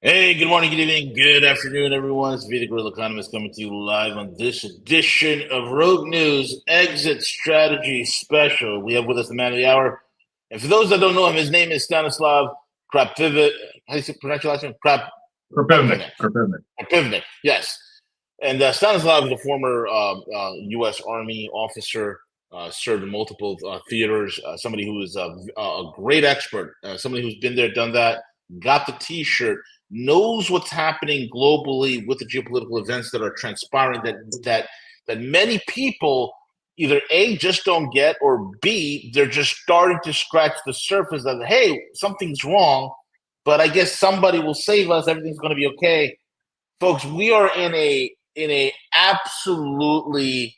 Hey, good morning, good evening, good afternoon, everyone. It's Vedic Real Economist coming to you live on this edition of Rogue News Exit Strategy Special. We have with us the man of the hour. And for those that don't know him, his name is Stanislav Krapivnik. How do you pronounce your last name? Krapivnik. Krapivnik, yes. And Stanislav is a former U.S. Army officer, served in multiple theaters, somebody who is a great expert, somebody who's been there, done that, got the T-shirt, knows what's happening globally with the geopolitical events that are transpiring that many people either A, just don't get, or B, they're just starting to scratch the surface of, hey, something's wrong, but I guess somebody will save us, everything's going to be okay. Folks, we are in a absolutely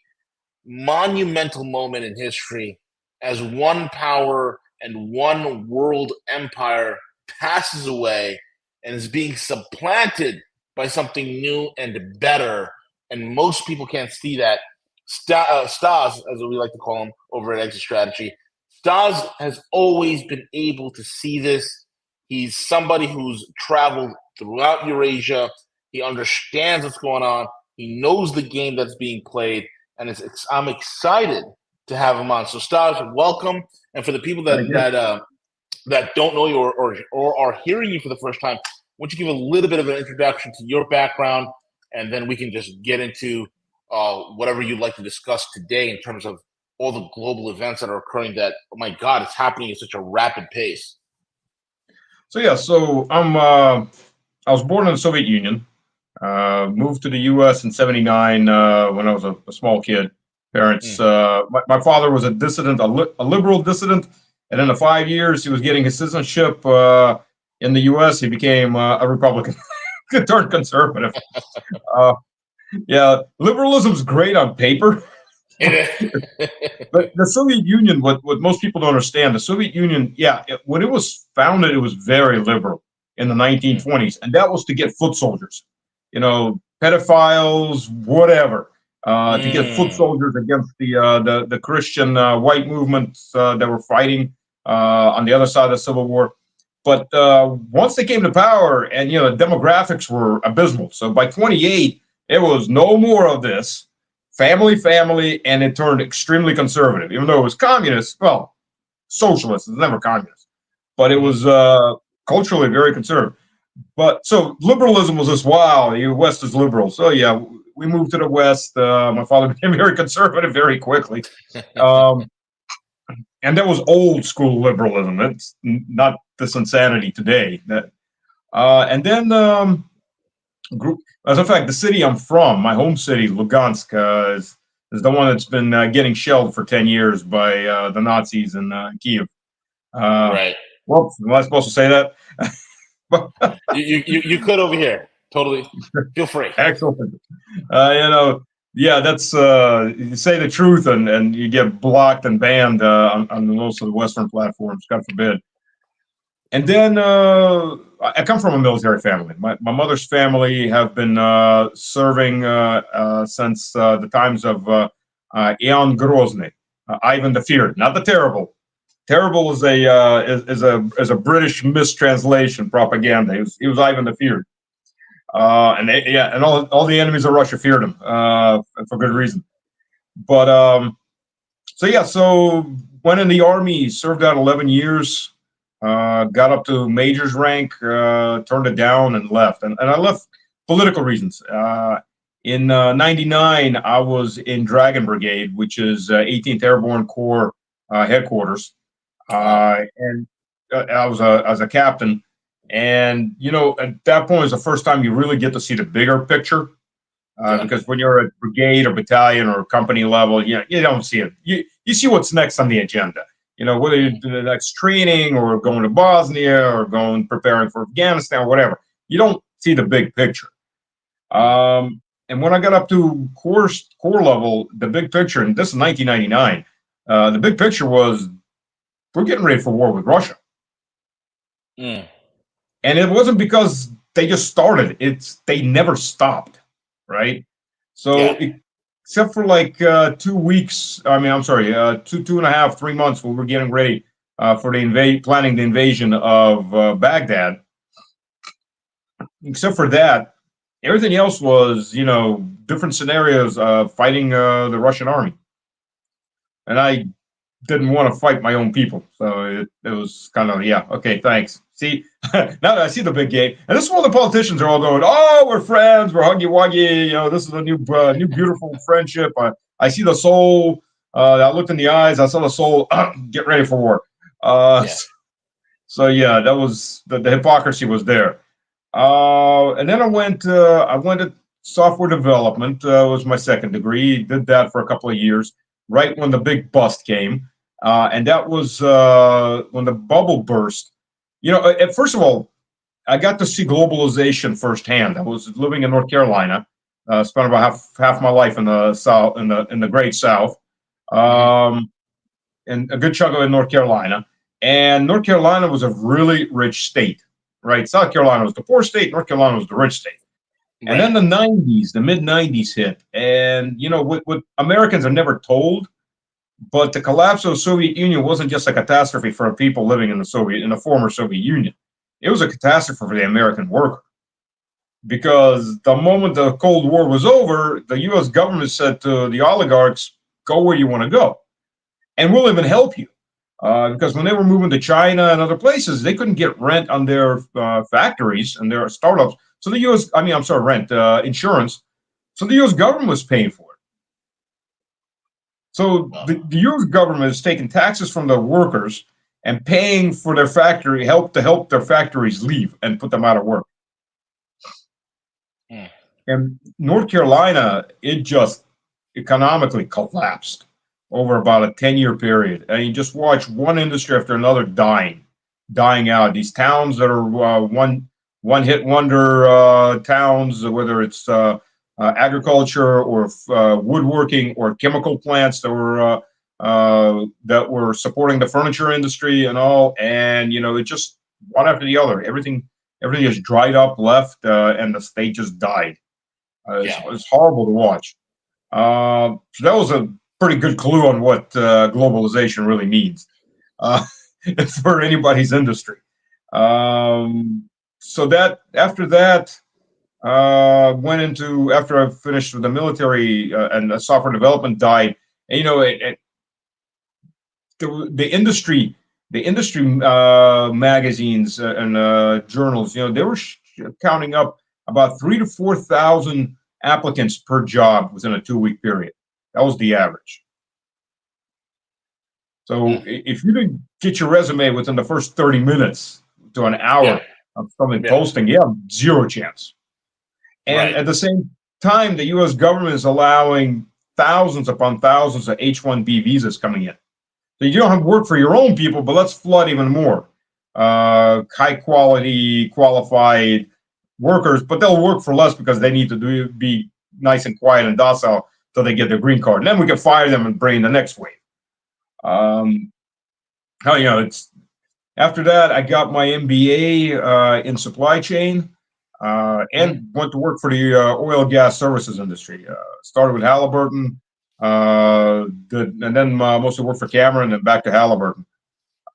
monumental moment in history as one power and one world empire passes away and is being supplanted by something new and better. And most people can't see that. Stas, as we like to call him over at Exit Strategy, Stas has always been able to see this. He's somebody who's traveled throughout Eurasia. He understands what's going on. He knows the game that's being played. And I'm excited to have him on. So, Stas, welcome. And for the people that don't know you or are hearing you for the first time, why don't you give a little bit of an introduction to your background, and then we can just get into whatever you'd like to discuss today in terms of all the global events that are occurring that, oh my God, it's happening at such a rapid pace. So I was born in the Soviet Union, moved to the U.S. in '79 when I was a small kid. Parents, my father was a dissident, a liberal dissident, and in the 5 years he was getting his citizenship in the U.S., he became a Republican, turned conservative. Yeah, liberalism's great on paper. But the Soviet Union, what most people don't understand, the Soviet Union, when it was founded, it was very liberal in the 1920s, and that was to get foot soldiers, pedophiles, whatever, to get foot soldiers against the Christian white movements that were fighting on the other side of the Civil War. But once they came to power, and the demographics were abysmal, so by 28, it was no more of this. Family, and it turned extremely conservative, even though it was communist. Well, socialist, it's never communist, but it was culturally very conservative. But so liberalism was this, wow, the West is liberal. So yeah, we moved to the West. My father became very conservative very quickly. And that was old school liberalism. It's not this insanity today. And then as a fact, the city I'm from, my home city, Lugansk, is the one that's been getting shelled for 10 years by the Nazis in Kiev. Right. Well, am I supposed to say that? you could over here. Totally. Feel free. Excellent. That's you say the truth and you get blocked and banned on most of the Western platforms, God forbid. And then I come from a military family. My mother's family have been serving since the times of Ivan Grozny, Ivan the Feared, not the Terrible. Terrible is a British mistranslation propaganda. He was Ivan the Feared, and all the enemies of Russia feared him for good reason. But so went in the army, served out 11 years. Got up to major's rank, turned it down, and left. And I left political reasons. In '99, I was in Dragon Brigade, which is 18th Airborne Corps headquarters, and I was a captain. And at that point is the first time you really get to see the bigger picture, because when you're at brigade or battalion or company level, you don't see it. You see what's next on the agenda. Whether you do the next training or going to Bosnia or preparing for Afghanistan or whatever, you don't see the big picture. And when I got up to corps level, the big picture, and this is 1999, the big picture was we're getting ready for war with Russia. And it wasn't because they just started; they never stopped, right? So. Except for like 2 weeks. I mean, I'm sorry, 2.5, 3 months when we were getting ready for planning the invasion of Baghdad. except for that, everything else was, different scenarios fighting the Russian army. And I didn't want to fight my own people. So it was kind of, yeah, okay, thanks. See, now that I see the big game, and this is where the politicians are all going, oh, we're friends, we're huggy wuggy, this is a new beautiful friendship. I see the soul. I looked in the eyes, I saw the soul. Get ready for war. Yeah. So yeah, that was the hypocrisy was there. And then I went to software development. Was my second degree. Did that for a couple of years, right when the big bust came, and that was when the bubble burst. First of all, I got to see globalization firsthand. I was living in North Carolina. Spent about half my life in the South, in the Great South, um, and a good chunk of it in North Carolina. And North Carolina was a really rich state, right? South Carolina was the poor state. North Carolina was the rich state. And then the mid 90s hit. And, what Americans are never told, but the collapse of the Soviet Union wasn't just a catastrophe for people living in the former Soviet Union. It was a catastrophe for the American worker. Because the moment the Cold War was over, the US government said to the oligarchs, go where you want to go. And we'll even help you. Because when they were moving to China and other places, they couldn't get rent on their factories and their startups. So the rent, insurance. So the U.S. government was paying for it. So the U.S. government is taking taxes from the workers and paying for their factory, help their factories leave and put them out of work. And North Carolina, it just economically collapsed over about a 10-year period. And you just watch one industry after another dying out. These towns that are one-hit wonder towns, whether it's agriculture or woodworking or chemical plants that were supporting the furniture industry and all. And, it just one after the other. Everything is dried up, left, and the state just died. It's horrible to watch. So that was a pretty good clue on what globalization really means for anybody's industry. So that after that, after I finished with the military and the software development died. And, the industry magazines and journals, they were counting up about 3,000 to 4,000 applicants per job within a 2-week period. That was the average. So if you didn't get your resume within the first 30 minutes to an hour of something posting, you have zero chance. And at the same time, the U.S. government is allowing thousands upon thousands of H-1B visas coming in. So you don't have work for your own people, but let's flood even more high quality, qualified workers, but they'll work for less because they need to be nice and quiet and docile till they get their green card. And then we can fire them and bring the next wave. It's after that, I got my MBA in supply chain and went to work for the oil and gas services industry. Started with Halliburton, and then mostly worked for Cameron and back to Halliburton.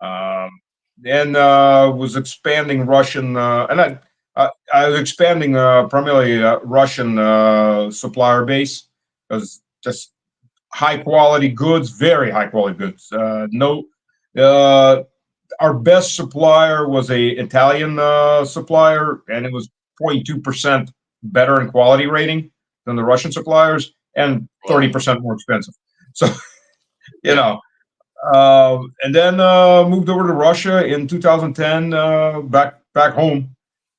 And was expanding Russian, and I was expanding primarily Russian supplier base, because just high quality goods, very high quality goods. Our best supplier was a Italian supplier, and it was 0.2% better in quality rating than the Russian suppliers, and 30% more expensive. So, and then moved over to Russia in 2010, back home,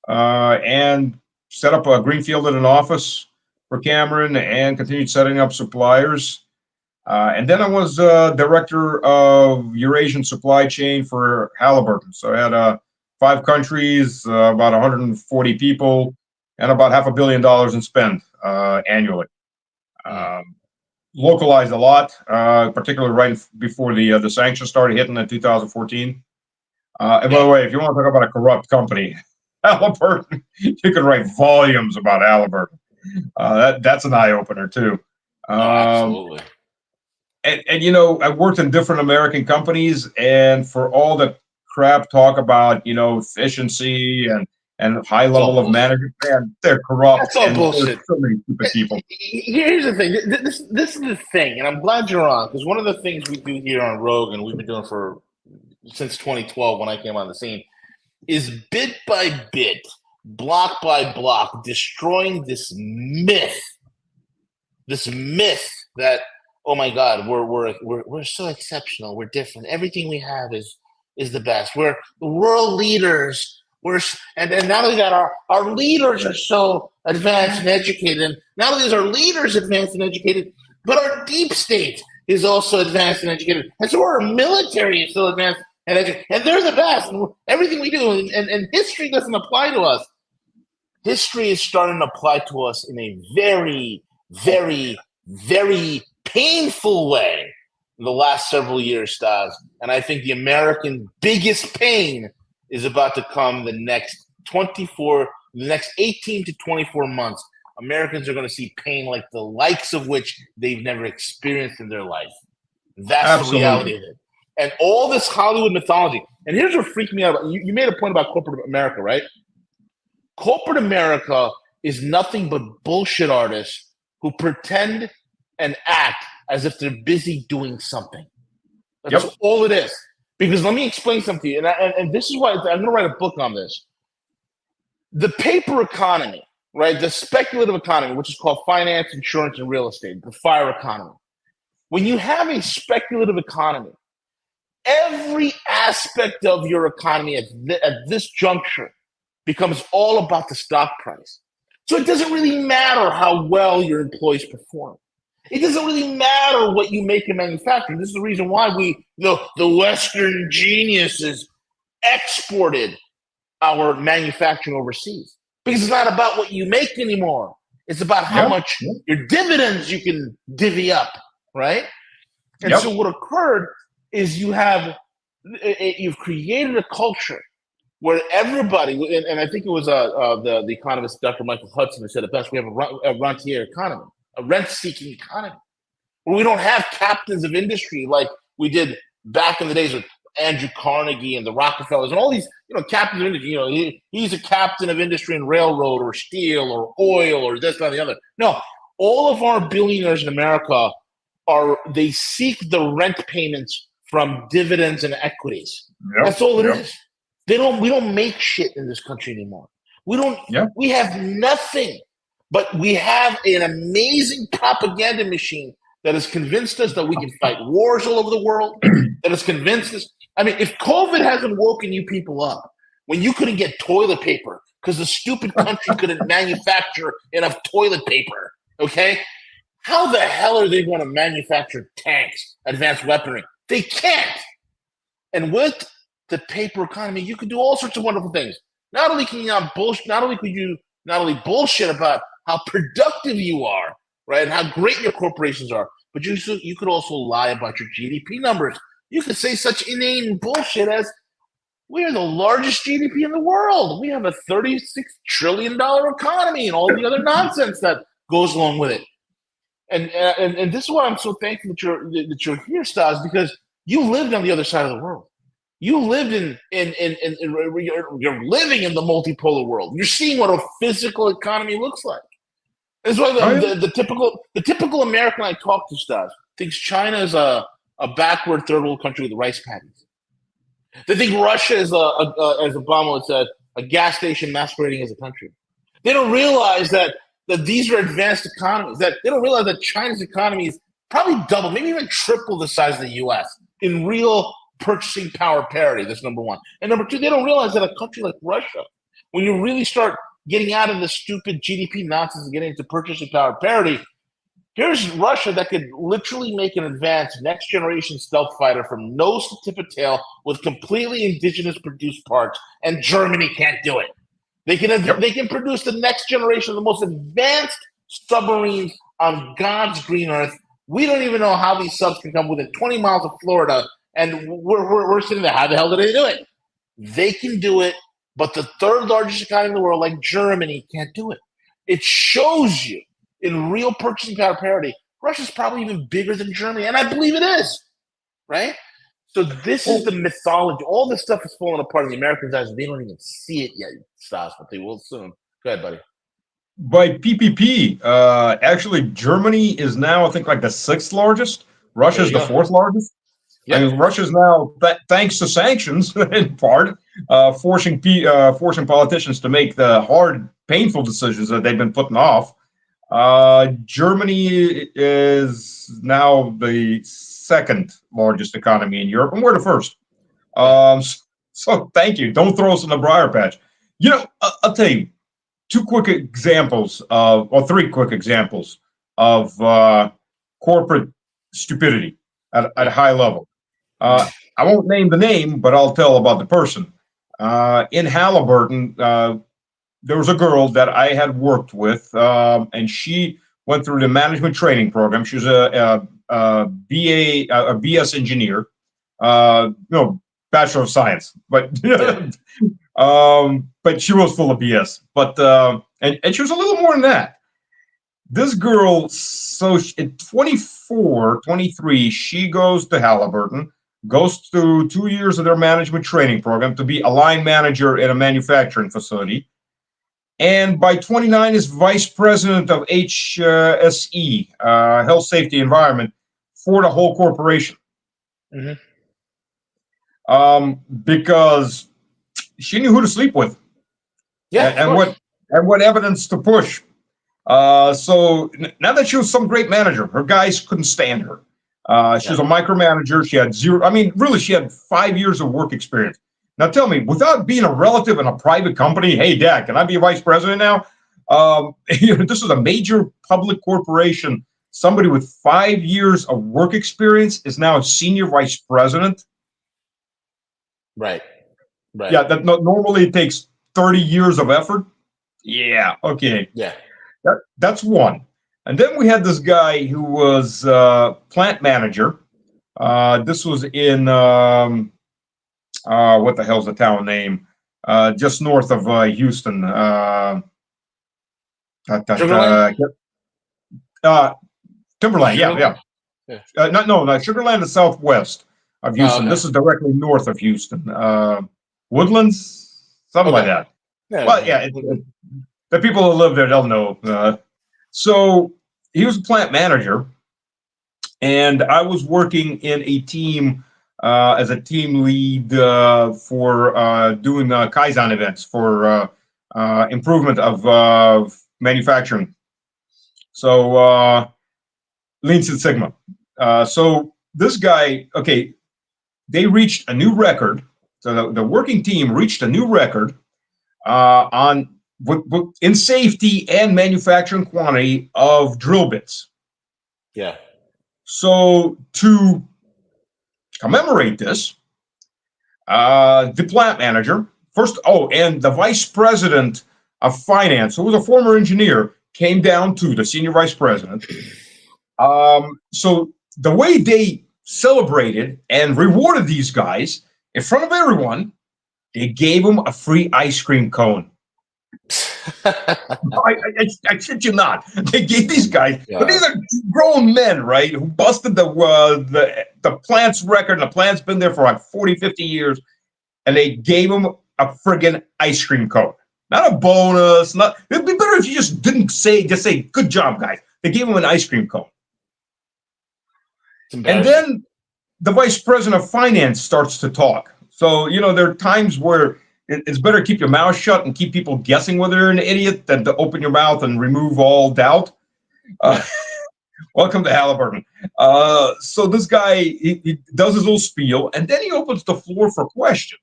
and set up a greenfield in an office for Cameron and continued setting up suppliers. And then I was director of Eurasian supply chain for Halliburton. So I had 5 countries, about 140 people, and about $500 million in spend annually. Localized a lot, particularly right before the sanctions started hitting in 2014. And by the way, if you want to talk about a corrupt company, Halliburton, you can write volumes about Halliburton. That's an eye opener too. Absolutely. And I worked in different American companies, and for all the crap talk about efficiency and high It's all level of bullshit. management. Man, they're corrupt, That's all and there's bullshit. so many stupid people. Here's the thing. This is the thing, and I'm glad you're on, because one of the things we do here on Rogue, and we've been doing for since 2012 when I came on the scene, is bit by bit, block by block, destroying this myth that, oh my God, we're so exceptional, we're different, everything we have is the best, we're the world leaders. And not only that, our leaders are so advanced and educated. And not only is our leaders advanced and educated, but our deep state is also advanced and educated. And so our military is so advanced and educated. And they're the best. And everything we do, and history doesn't apply to us. History is starting to apply to us in a very, very, very painful way in the last several years, Stas. And I think the American biggest pain is about to come the next 18 to 24 months. Americans are going to see pain like the likes of which they've never experienced in their life. That's Absolutely. the reality of it. And all this Hollywood mythology. And here's what freaked me out. You made a point about corporate America, right? Corporate America is nothing but bullshit artists who pretend and act as if they're busy doing something. That's all it is. Because let me explain something to you, and this is why I'm going to write a book on this. The paper economy, right? The speculative economy, which is called finance, insurance, and real estate, the FIRE economy. When you have a speculative economy, every aspect of your economy at this juncture becomes all about the stock price. So it doesn't really matter how well your employees perform. It doesn't really matter what you make in manufacturing. This is the reason why the Western geniuses exported our manufacturing overseas. Because it's not about what you make anymore. It's about how much your dividends you can divvy up, right? And so what occurred is you've created a culture where everybody, and I think it was the economist Dr. Michael Hudson who said it best, we have a rentier economy, a rent-seeking economy, where we don't have captains of industry like we did back in the days with Andrew Carnegie and the Rockefellers and all these, captains of industry. He's a captain of industry in railroad or steel or oil or this, that, and the other. No, all of our billionaires in America they seek the rent payments from dividends and equities. That's all it is. We don't make shit in this country anymore. We have nothing, but we have an amazing propaganda machine that has convinced us that we can fight wars all over the world, that has convinced us. I mean, if COVID hasn't woken you people up, when you couldn't get toilet paper because the stupid country couldn't manufacture enough toilet paper, okay? How the hell are they going to manufacture tanks, advanced weaponry? They can't. And with the paper economy, you can do all sorts of wonderful things. Not only could you bullshit about how productive you are, right, and how great your corporations are, but you could also lie about your GDP numbers. You could say such inane bullshit as, we are the largest GDP in the world. We have a $36 trillion economy and all the other nonsense that goes along with it. And this is why I'm so thankful that you're here, Stas, because you lived on the other side of the world. You lived you're living in the multipolar world. You're seeing what a physical economy looks like. That's why the typical American I talk to, Stas, thinks China is a backward third world country with rice paddies. They think Russia is, as Obama would say, a gas station masquerading as a country. They don't realize that these are advanced economies. That they don't realize that China's economy is probably double, maybe even triple the size of the U.S. in real purchasing power parity. That's number one. And number two, they don't realize that a country like Russia, when you really start getting out of the stupid GDP nonsense and getting into purchasing power parity, here's Russia that could literally make an advanced next generation stealth fighter from nose to tip of tail with completely indigenous produced parts, and Germany can't do it. They can produce the next generation of the most advanced submarines on God's green earth. We don't even know how these subs can come within 20 miles of Florida, and we're sitting there. How the hell did they do it? They can do it, but the third largest economy in the world, like Germany, can't do it. It shows you in real purchasing power parity, Russia's probably even bigger than Germany, and I believe it is, right? So this is Well, the mythology. All this stuff is falling apart in the Americans' eyes. They don't even see it yet, Stas, but they will soon. Go ahead, buddy. by PPP, actually, Germany is now, I think, like the sixth largest. There Russia's you the go. fourth largest. I Yep. mean, Russia's now, thanks to sanctions, in part, forcing politicians to make the hard, painful decisions that they've been putting off. Germany is now the second largest economy in Europe, and we're the first. Yeah. So thank you. Don't throw us in the briar patch. I'll tell you two quick examples or three quick examples of corporate stupidity at a Yeah. high level. I won't name the name, but I'll tell about the person. In Halliburton, there was a girl that I had worked with, and she went through the management training program. She was a BS engineer, Bachelor of Science, but Yeah. but she was full of BS. But and she was a little more than that. This girl, so at 24, 23, she goes to Halliburton, goes through 2 years of their management training program to be a line manager in a manufacturing facility. And by 29 is vice president of HSE, Health, Safety, Environment, for the whole corporation. Mm-hmm. Because she knew who to sleep with, Yeah, of and course. what evidence to push. So now that she was some great manager, her guys couldn't stand her. She was a micromanager. She had zero. I mean, really, she had 5 years of work experience. Now, tell me, without being a relative in a private company, hey, Dad, can I be a vice president now? This is a major public corporation. Somebody with 5 years of work experience is now a senior vice president. Right. Right. Yeah, that normally it takes 30 years of effort. Yeah, okay. Yeah. That's one. And then we had this guy who was plant manager. This was in what the hell's the town name? Just north of Houston. Sugarland? Timberland. Yeah, Sugarland? yeah. Yeah. No. Sugarland is southwest of Houston. Okay. This is directly north of Houston. Woodlands, something like that. Yeah. Well, yeah. The people who live there, they'll know. So he was a plant manager, and I was working in a team as a team lead for doing Kaizen events for improvement of manufacturing. So Lean Six Sigma. So this guy, okay, they reached a new record. So the working team reached a new record on in safety and manufacturing quantity of drill bits. Yeah. So to commemorate this, the plant manager and the vice president of finance, who was a former engineer, came down to the senior vice president. So the way they celebrated and rewarded these guys in front of everyone, they gave them a free ice cream cone. I kid you not. They gave these guys, but these are grown men, right, who busted the plant's record. The plant's been there for like 40, 50 years, and they gave them a friggin' ice cream cone. Not a bonus. It'd be better if you just say, good job, guys. They gave them an ice cream cone. And then the vice president of finance starts to talk. So, there are times where it's better to keep your mouth shut and keep people guessing whether you're an idiot than to open your mouth and remove all doubt. Welcome to Halliburton. So this guy, he does his little spiel, and then he opens the floor for questions.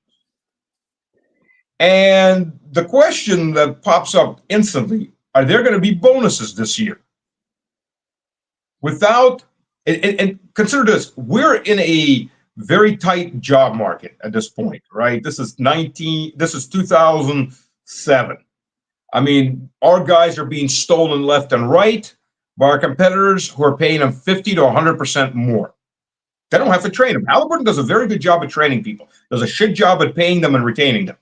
And the question that pops up instantly, are there going to be bonuses this year? And consider this, we're in a very tight job market at this point, right? This is 2007. I mean, our guys are being stolen left and right by our competitors who are paying them 50 to 100% more. They don't have to train them. Halliburton does a very good job at training people. Does a shit job at paying them and retaining them.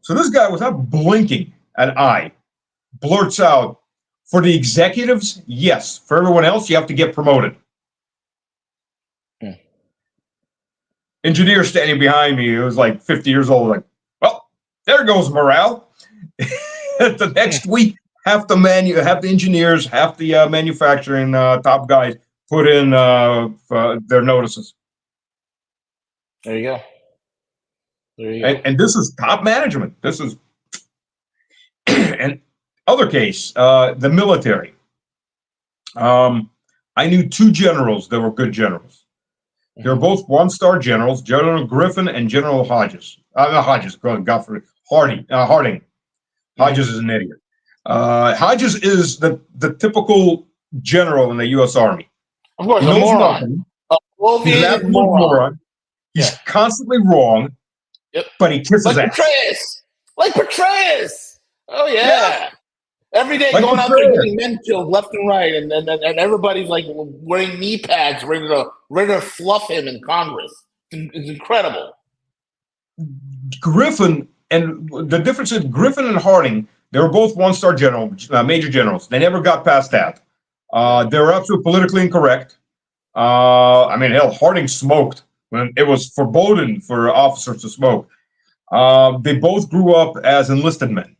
So this guy, without blinking an eye, blurts out, for the executives, yes. For everyone else, you have to get promoted. engineer standing behind me who was like 50 years old, like, well, there goes morale. The next week, half the engineers, half the manufacturing top guys put in their notices. There you go. There you go. And this is top management. This is and other case, the military. I knew two generals that were good generals. They were both one-star generals, General Griffin and General Hodges. Not Hodges, Godfrey, Harding. Hodges is an idiot. Hodges is the typical general in the U.S. Army. Of course, He a knows moron. nothing. He's an absolute moron. He's constantly wrong, but he kisses like ass. Petraeus. Like Petraeus. Oh, yeah. Every day Like going out there getting men killed left and right, and everybody's like wearing knee pads, ready to fluff him in Congress. It's incredible. Griffin, and the difference is Griffin and Harding, they were both one-star major generals. They never got past that. They were absolutely politically incorrect. I mean, hell, Harding smoked when it was forbidden for officers to smoke. They both grew up as enlisted men.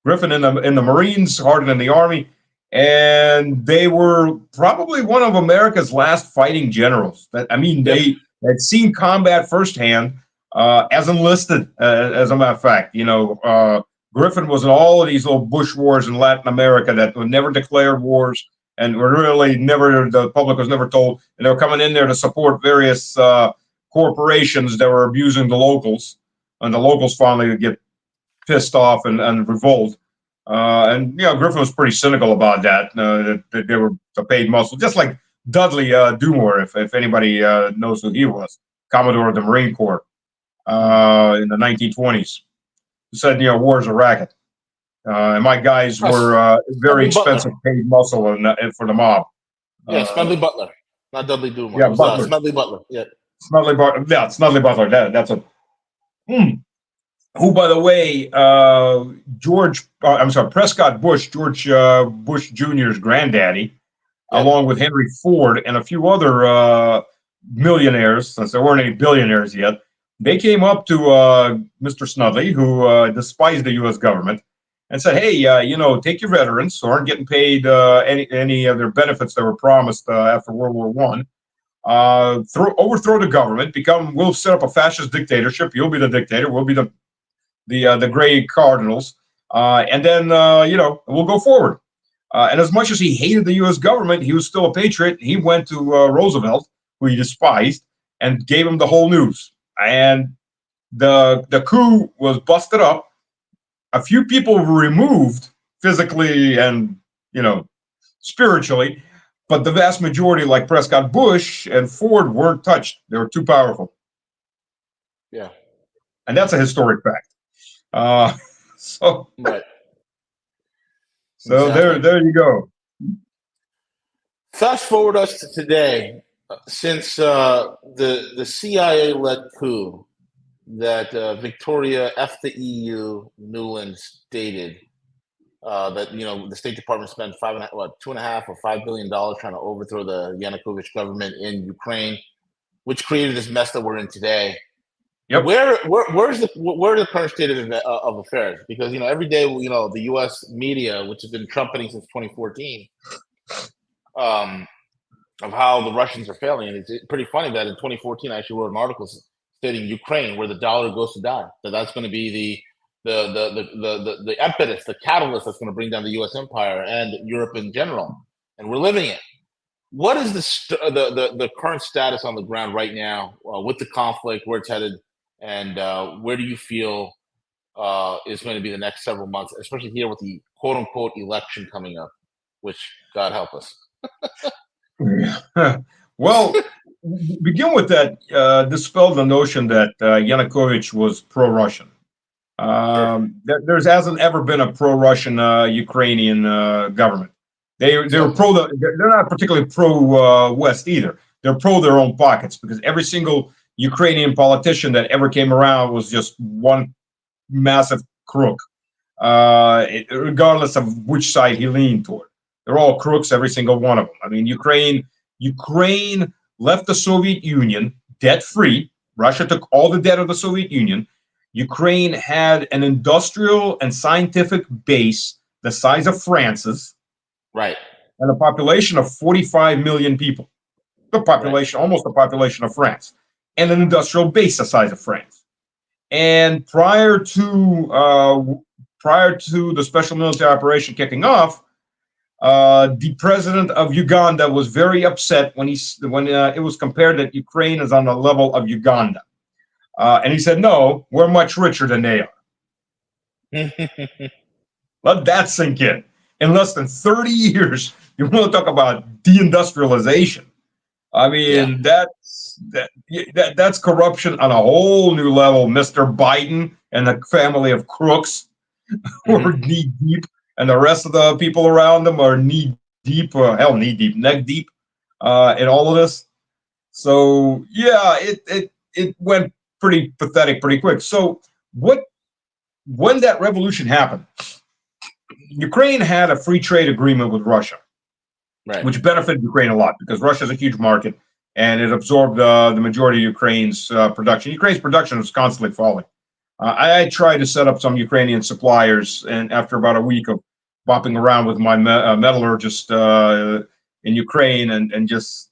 Griffin in the Marines, Harding in the Army, and they were probably one of America's last fighting generals. They had seen combat firsthand as enlisted. As a matter of fact, Griffin was in all of these little bush wars in Latin America that were never declared wars and were really never, the public was never told, and they were coming in there to support various corporations that were abusing the locals, and the locals finally would get pissed off and revolt. Griffin was pretty cynical about that. That they were the paid muscle, just like Dudley Dumore, if anybody knows who he was, Commodore of the Marine Corps in the 1920s. Who said, war is a racket. And my guys were very expensive paid muscle for the mob. Smedley Butler, not Dudley Dumore. Yeah, Butler. Smedley Butler. Yeah. Smedley Butler. Yeah, Smedley Butler. That's a. Who, by the way, Prescott Bush, George Bush Jr.'s granddaddy, along with Henry Ford and a few other millionaires, since there weren't any billionaires yet, they came up to Mr. Smedley, who despised the U.S. government, and said, "Hey, take your veterans who aren't getting paid any of their benefits that were promised after World War I. Overthrow the government. We'll set up a fascist dictatorship. You'll be the dictator. We'll be the gray cardinals, and then we'll go forward." And as much as he hated the U.S. government, he was still a patriot. He went to Roosevelt, who he despised, and gave him the whole news. And the coup was busted up. A few people were removed physically and spiritually, but the vast majority, like Prescott Bush and Ford, weren't touched. They were too powerful. Yeah, and that's a historic fact. So exactly. there you go. Fast forward us to today, since the CIA-led coup that Victoria F the EU Nuland stated that the State Department spent $2.5 or $5 billion trying to overthrow the Yanukovych government in Ukraine, which created this mess that we're in today. Yep. Where's the current state of affairs? Because every day the U.S. media, which has been trumpeting since 2014, of how the Russians are failing, and it's pretty funny that in 2014 I actually wrote an article stating Ukraine, where the dollar goes to die, that's going to be the impetus, the catalyst that's going to bring down the U.S. empire and Europe in general, and we're living it. What is the current status on the ground right now with the conflict, where it's headed, and where do you feel is going to be the next several months, especially here with the quote-unquote election coming up, which God help us. Well, begin with that. Dispel the notion that Yanukovych was pro-Russian. There hasn't ever been a pro-Russian Ukrainian government. They're not particularly pro-West either. They're pro their own pockets, because every single Ukrainian politician that ever came around was just one massive crook, regardless of which side he leaned toward. They're all crooks, every single one of them. I mean, Ukraine left the Soviet Union debt-free. Russia took all the debt of the Soviet Union. Ukraine had an industrial and scientific base the size of France's, Right. and a population of 45 million people. The population, almost the population of France, and an industrial base the size of France. And prior to the special military operation kicking off, the president of Uganda was very upset when it was compared that Ukraine is on the level of Uganda, and he said, "No, we're much richer than they are." Let that sink in. In less than 30 years, you want to talk about de-industrialization. I mean, that's corruption on a whole new level. Mr. Biden and the family of crooks who are knee deep, and the rest of the people around them are knee deep, neck deep in all of this. So yeah, it went pretty pathetic pretty quick. So when that revolution happened, Ukraine had a free trade agreement with Russia, which benefited Ukraine a lot because Russia is a huge market and it absorbed the majority of Ukraine's production. Ukraine's production was constantly falling. I tried to set up some Ukrainian suppliers, and after about a week of bopping around with my metallurgist in Ukraine and just,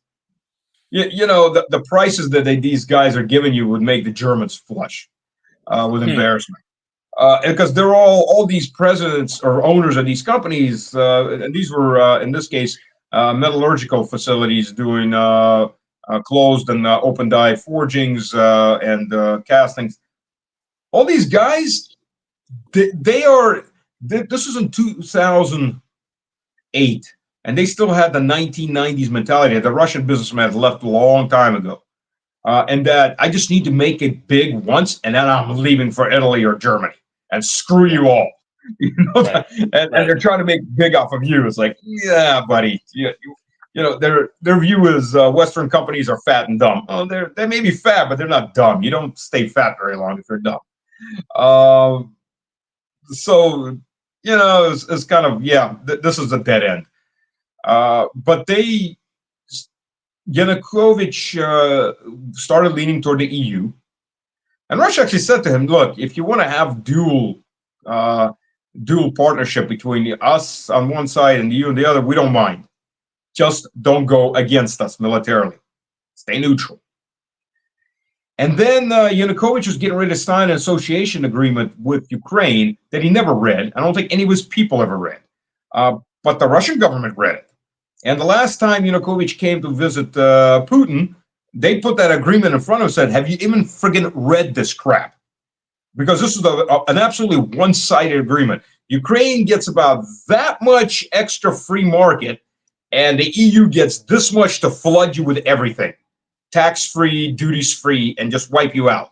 the prices that these guys are giving you would make the Germans flush with embarrassment. Because they're all these presidents or owners of these companies, and these were, in this case, metallurgical facilities doing closed and open die forgings and castings. All these guys, this was in 2008, and they still had the 1990s mentality. The Russian businessman had left a long time ago. And that I just need to make it big once, and then I'm leaving for Italy or Germany, and screw you all. And they're trying to make big off of you. It's like, yeah, buddy. Their view is Western companies are fat and dumb. Oh, they may be fat, but they're not dumb. You don't stay fat very long if you're dumb. So it's kind of this is a dead end. But Yanukovych started leaning toward the EU, and Russia actually said to him, "Look, if you want to have dual partnership between us on one side and you on the other, we don't mind. Just don't go against us militarily. Stay neutral." And then Yanukovych was getting ready to sign an association agreement with Ukraine that he never read. I don't think any of his people ever read, but the Russian government read it. And the last time Yanukovych came to visit Putin, they put that agreement in front of him and said, "Have you even friggin' read this crap?" Because this is an absolutely one-sided agreement. Ukraine gets about that much extra free market, and the EU gets this much to flood you with everything. Tax-free, duties-free, and just wipe you out.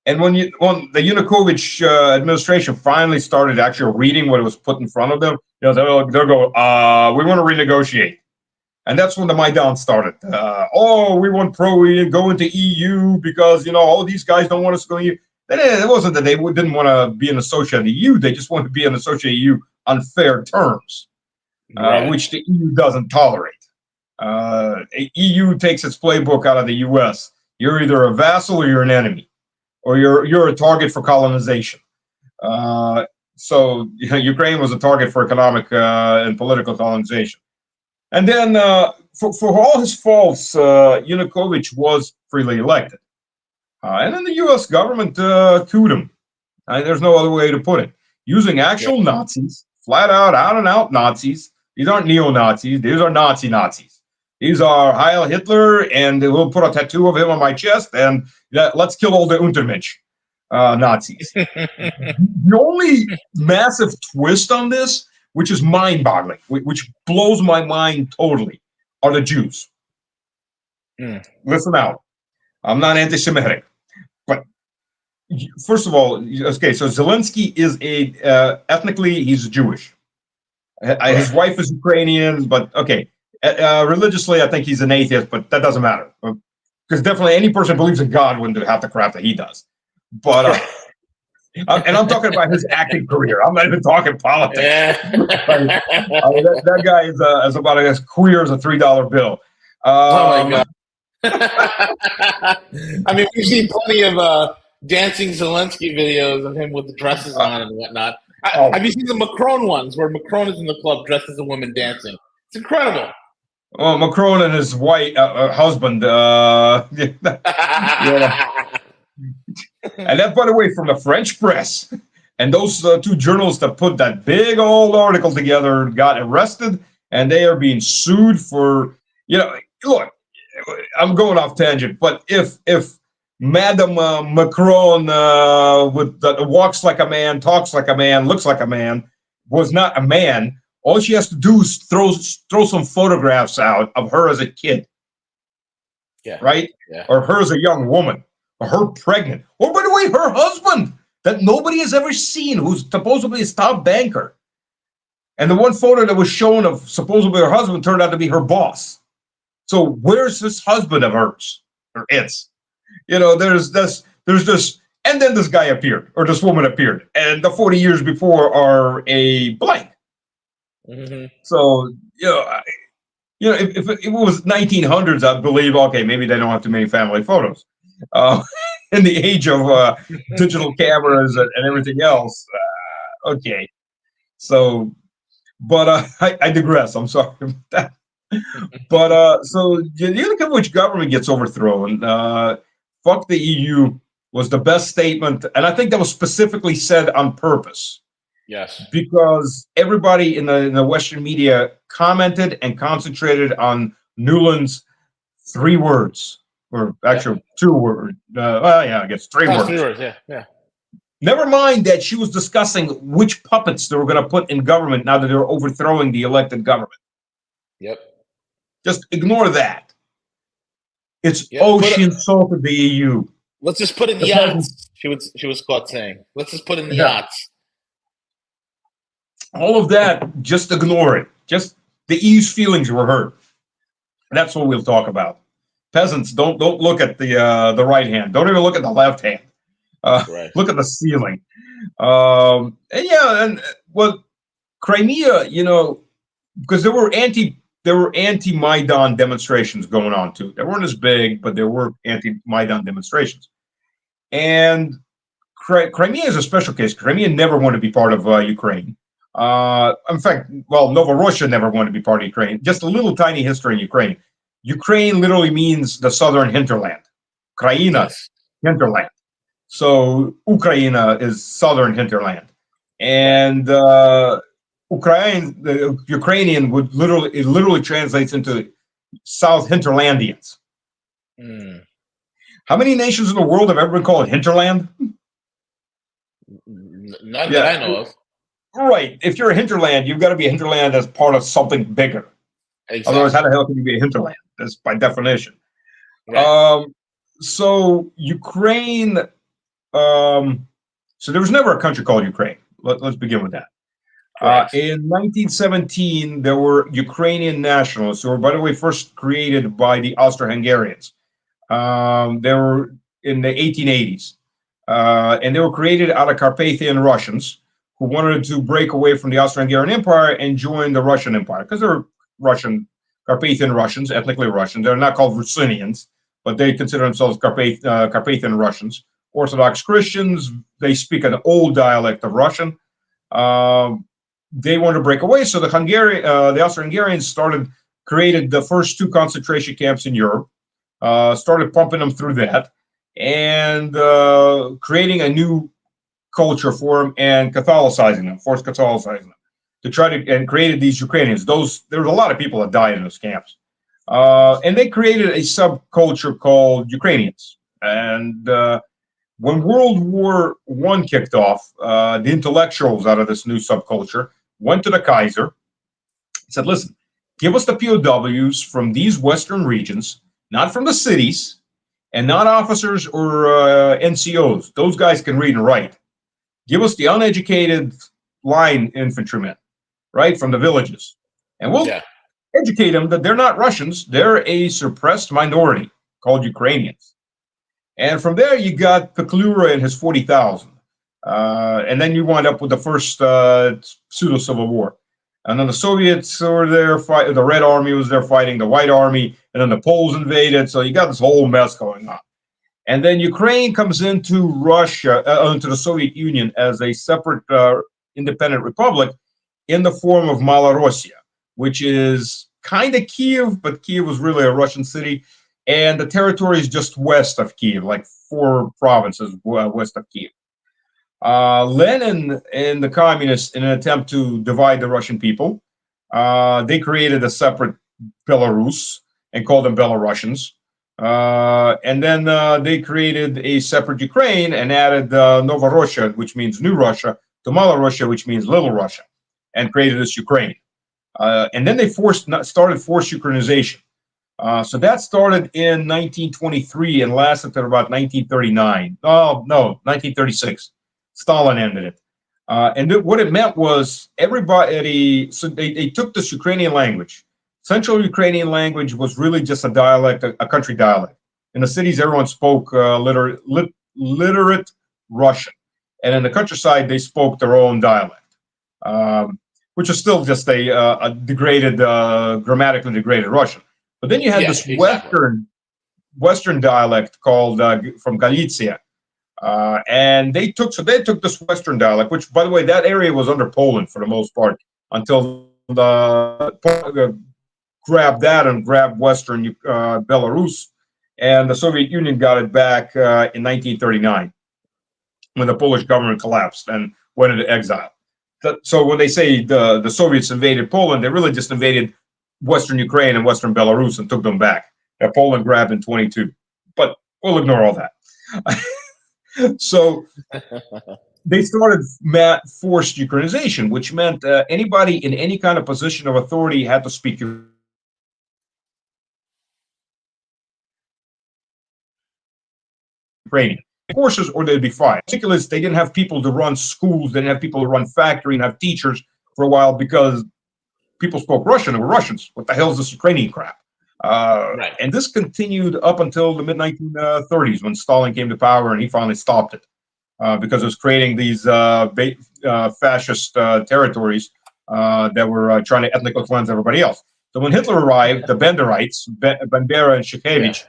And when the Yanukovych administration finally started actually reading what was put in front of them, they'll go, "We want to renegotiate," and that's when the Maidan started. We want we go into EU because all these guys don't want us to go to EU. It wasn't that they didn't want to be an associate of the EU; they just wanted to be an associate of the EU on fair terms, which the EU doesn't tolerate. EU takes its playbook out of the US. You're either a vassal or you're an enemy, or you're a target for colonization. So Ukraine was a target for economic and political colonization. And then for all his faults, Yanukovych was freely elected. And then the US government cooed him. There's no other way to put it. Using actual Nazis, flat out and out Nazis. These aren't neo-Nazis. These are Nazis. These are Heil Hitler, and we'll put a tattoo of him on my chest, and let's kill all the Untermensch Nazis. The only massive twist on this, which is mind-boggling, which blows my mind totally, are the Jews. Listen out. I'm not anti-Semitic, but first of all, okay, so Zelensky is ethnically, he's Jewish. His wife is Ukrainian, but okay. Religiously, I think he's an atheist, but that doesn't matter. Because definitely any person who believes in God wouldn't have the crap that he does. But, and I'm talking about his acting career. I'm not even talking politics. That guy is about as queer as a $3 bill. Oh my God. I mean, we've seen plenty of dancing Zelensky videos of him with the dresses on and whatnot. Oh, Have you seen the Macron ones where Macron is in the club dressed as a woman dancing? It's incredible. Macron and his white husband. Yeah. And that, by the way, from the French press. And those two journalists that put that big old article together got arrested, and they are being sued for, look, I'm going off tangent, but if Madame Macron walks like a man, talks like a man, looks like a man, was not a man, all she has to do is throw some photographs out of her as a kid, right? Yeah. Or her as a young woman, or her pregnant, or by the way, her husband that nobody has ever seen, who's supposedly a top banker. And the one photo that was shown of supposedly her husband turned out to be her boss. So where's this husband of hers, or its? There's this, and then this guy appeared, or this woman appeared, and the 40 years before are a blank. Mm-hmm. So, if it was 1900s, I'd believe, okay, maybe they don't have too many family photos. In the age of digital cameras and everything else, okay. So, but I digress. I'm sorry about that. But so the Yanukovych government gets overthrown. Fuck the EU was the best statement, and I think that was specifically said on purpose. Yes, because everybody in the Western media commented and concentrated on Newland's 3 words, or actually 2 words. I guess 3 words. 3 words. Yeah. Never mind that she was discussing which puppets they were going to put in government now that they're overthrowing the elected government. Yep. Just ignore that. It's she insulted the EU. Let's just put in the yachts. She was caught saying, "Let's just put in the yachts." All of that, just ignore it. Just the EU's feelings were hurt. That's what we'll talk about. Peasants, don't look at the right hand. Don't even look at the left hand. Right. Look at the ceiling. Crimea, because there were anti-Maidan demonstrations going on too. They weren't as big, but there were anti-Maidan demonstrations. And Crimea is a special case. Crimea never wanted to be part of Ukraine. In fact, Novorossiya never wanted to be part of Ukraine. Just a little tiny history in Ukraine. Ukraine literally means the southern hinterland. Kraina, hinterland. So Ukraina is southern hinterland. And the Ukrainian would literally translates into South Hinterlandians. Mm. How many nations in the world have ever been called hinterland? Not that I know of. Right. If you're a hinterland, you've got to be a hinterland as part of something bigger. Exactly. Otherwise, how the hell can you be a hinterland? That's by definition. Right. So Ukraine. So there was never a country called Ukraine. Let's begin with that. In 1917, there were Ukrainian nationalists who were, by the way, first created by the Austro-Hungarians. They were in the 1880s. And they were created out of Carpathian Russians who wanted to break away from the Austro-Hungarian Empire and join the Russian Empire, because they're Carpathian Russians, ethnically Russian. They're not called Russinians, but they consider themselves Carpathian Russians. Orthodox Christians, they speak an old dialect of Russian. They wanted to break away, so the Austro-Hungarians created the first 2 concentration camps in Europe, started pumping them through that, and creating a new culture for them and forced Catholicizing them and created these Ukrainians. There was a lot of people that died in those camps. And they created a subculture called Ukrainians. And when World War I kicked off, the intellectuals out of this new subculture went to the Kaiser, said, listen, give us the POWs from these Western regions, not from the cities, and not officers or NCOs. Those guys can read and write. Give us the uneducated line infantrymen, right, from the villages. And we'll educate them that they're not Russians. They're a suppressed minority called Ukrainians. And from there, you got Peklura and his 40,000. And then you wind up with the first pseudo-civil war. And then the Soviets were there, the Red Army was there fighting the White Army, and then the Poles invaded. So you got this whole mess going on. And then Ukraine comes into Russia, into the Soviet Union as a separate independent republic in the form of Malorussia, which is kind of Kiev, but Kiev was really a Russian city. And the territory is just west of Kiev, like 4 provinces west of Kiev. Lenin and the communists, in an attempt to divide the Russian people, they created a separate Belarus and called them Belarusians. And then they created a separate Ukraine and added Novorussia, which means New Russia, to Malorussia, which means Little Russia, and created this Ukraine. And then they started forced Ukrainization. So that started in 1923 and lasted until about 1939. Oh, no, 1936. Stalin ended it. And what it meant was everybody, so they took this Ukrainian language. Central Ukrainian language was really just a dialect, a country dialect. In the cities, everyone spoke literate Russian. And in the countryside, they spoke their own dialect, which is still just a degraded, grammatically degraded Russian. But then you had this exactly. Western dialect called from Galicia. And they took this Western dialect, which, by the way, that area was under Poland for the most part until the grabbed that and grabbed Western Belarus, and the Soviet Union got it back in 1939 when the Polish government collapsed and went into exile. So when they say the Soviets invaded Poland, they really just invaded Western Ukraine and Western Belarus and took them back. That Poland grabbed in 22. But we'll ignore all that. So they started forced Ukrainization, which meant anybody in any kind of position of authority had to speak Ukrainian. Courses, or they'd be fine. Particularly, they didn't have people to run schools, they didn't have people to run factory and have teachers for a while because people spoke Russian and were Russians. What the hell is this Ukrainian crap? Right. And this continued up until the mid 1930s when Stalin came to power and he finally stopped it because it was creating these fascist territories that were trying to ethnically cleanse everybody else. So when Hitler arrived, the Banderites, Bandera and Shukevich,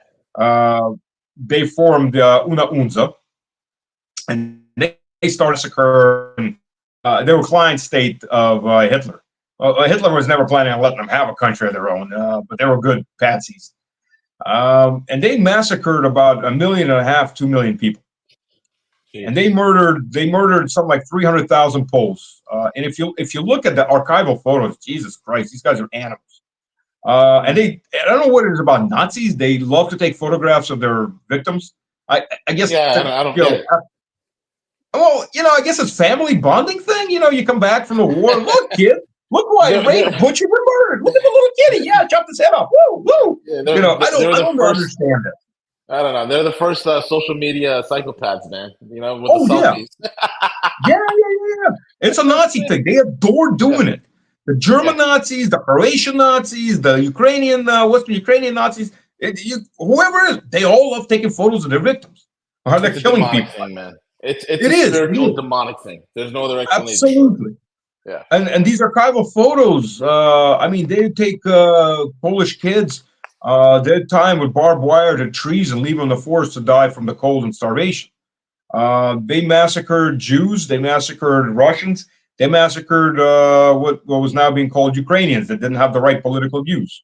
they formed Una Unza, and they started massacring. They were client state of Hitler. Hitler was never planning on letting them have a country of their own, but they were good patsies. And they massacred about 1.5 million, 2 million people. And they murdered something like 300,000 Poles. And if you look at the archival photos, Jesus Christ, these guys are animals. And I don't know what it is about Nazis. They love to take photographs of their victims. I guess. I don't get it. Well, I guess it's family bonding thing. You come back from the war. Look, kid. Look who I raped, butchered, and murdered. Look at the little kitty. Yeah, chopped his head off. Woo, woo. Yeah, I don't understand it. I don't know. They're the first social media psychopaths, man. With the selfies. Yeah. It's a Nazi thing. They adore doing it. The German Nazis, the Croatian Nazis, the Ukrainian, Western Ukrainian Nazis, whoever it is, they all love taking photos of their victims. How they're killing people. Thing, man. It's a spiritual demonic thing. There's no other explanation. Absolutely. Yeah. And these archival photos, they take Polish kids their time with barbed wire to trees and leave them in the forest to die from the cold and starvation. They massacred Jews. They massacred Russians. They massacred what was now being called Ukrainians that didn't have the right political views.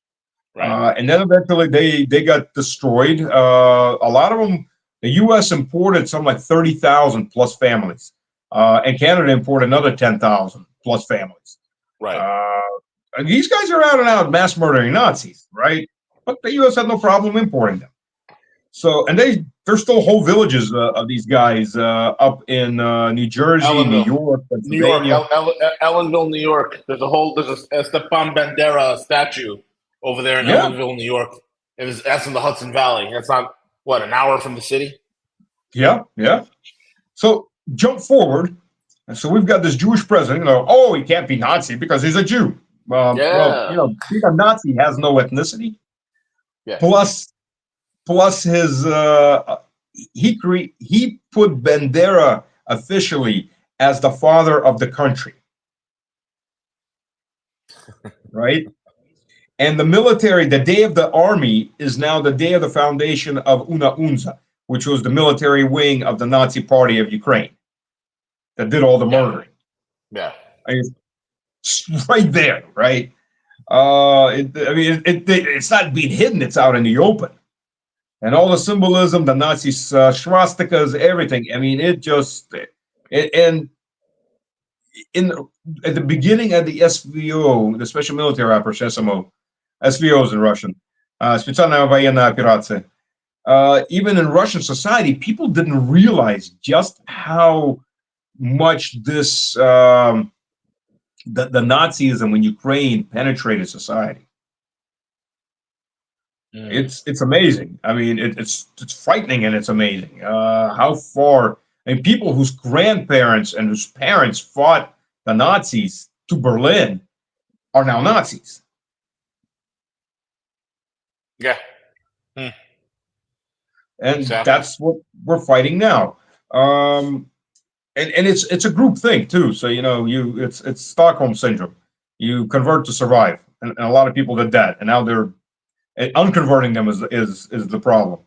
Right. And then eventually they got destroyed. A lot of them, the U.S. imported something like 30,000 plus families. And Canada imported another 10,000 plus families. Right. And these guys are out and out mass murdering Nazis, right? But the U.S. had no problem importing them. So, and there's still whole villages of these guys up in New Jersey, Ellenville. New York, Pennsylvania. Ellenville, New York. There's a Stepan Bandera statue over there in Ellenville, New York. That's in the Hudson Valley. That's not, an hour from the city? Yeah. So jump forward. And so we've got this Jewish president, he can't be Nazi because he's a Jew. Well, being a Nazi has no ethnicity. Yeah. Plus his he put Bandera officially as the father of the country. right? And the military, the day of the army, is now the day of the foundation of UNA-UNZA, which was the military wing of the Nazi Party of Ukraine that did all the murdering. Yeah. It's right there, right? It's not being hidden; it's out in the open, and all the symbolism, the Nazi swastikas, everything. I mean, and in at the beginning of the SVO, the Special Military Operation, SMO, SVO is in Russian, Специальная военная операция. Even in Russian society, people didn't realize just how much this the Nazism in Ukraine penetrated society. It's amazing. I mean, it's frightening and it's amazing how far. And people whose grandparents and whose parents fought the Nazis to Berlin are now Nazis. Yeah. And Exactly. that's what we're fighting now. And it's a group thing too. So it's Stockholm syndrome. You convert to survive, and a lot of people did that, and now they're unconverting them is the problem.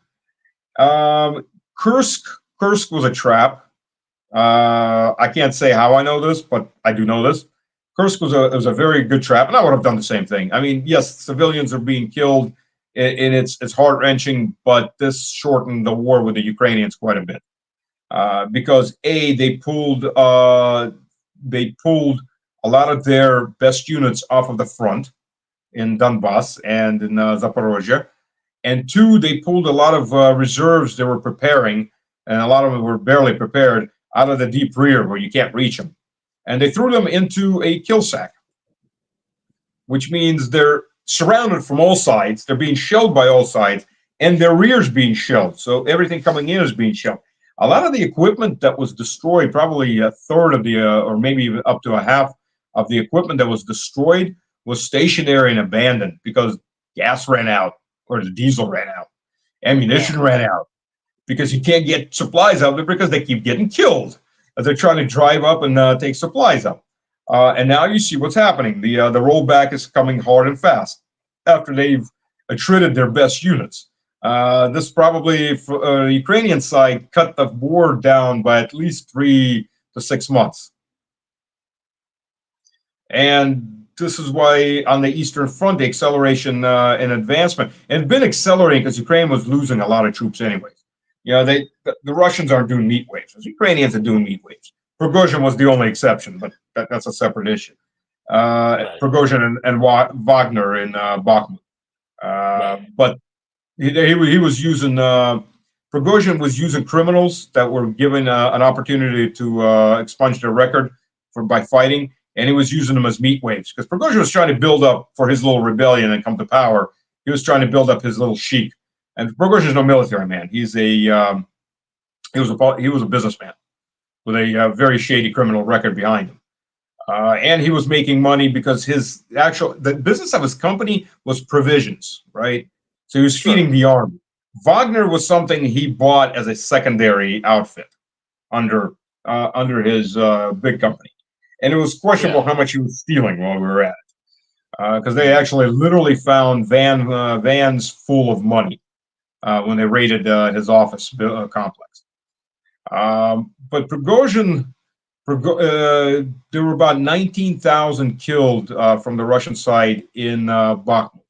Kursk was a trap. I can't say how I know this, but I do know this. Kursk was a very good trap, and I would have done the same thing. I mean, yes, civilians are being killed, and it's heart wrenching, but this shortened the war with the Ukrainians quite a bit because they pulled a lot of their best units off of the front in Donbass and in Zaporozhye, and two, they pulled a lot of reserves they were preparing, and a lot of them were barely prepared out of the deep rear where you can't reach them, and they threw them into a kill sack, which means they're surrounded from all sides, they're being shelled by all sides, and their rear's being shelled, so everything coming in is being shelled. A lot of the equipment that was destroyed, probably a third of the, or maybe even up to a half of the equipment that was destroyed, was stationary and abandoned because gas ran out or the diesel ran out, ammunition ran out, because you can't get supplies out there because they keep getting killed as they're trying to drive up and take supplies up. And now you see what's happening. The rollback is coming hard and fast after they've attrited their best units. This probably, for the Ukrainian side, cut the war down by at least 3 to 6 months. And this is why on the Eastern Front, the acceleration and advancement, and it's been accelerating because Ukraine was losing a lot of troops anyways. The Russians aren't doing meat waves. The Ukrainians are doing meat waves. Prigozhin was the only exception, but that's a separate issue. Prigozhin and Wagner in Bakhmut. But he was using, Prigozhin was using criminals that were given an opportunity to expunge their record by fighting, and he was using them as meat waves because Prigozhin was trying to build up for his little rebellion and come to power. He was trying to build up his little sheik. And Prigozhin is no military man. He was a businessman with a very shady criminal record behind him. And he was making money because the business of his company was provisions, right? So he was feeding the army. Wagner was something he bought as a secondary outfit under his big company. And it was questionable how much he was stealing while we were at it. Because they actually literally found vans full of money when they raided his office complex. But Prigozhin, there were about 19,000 killed from the Russian side in Bakhmut,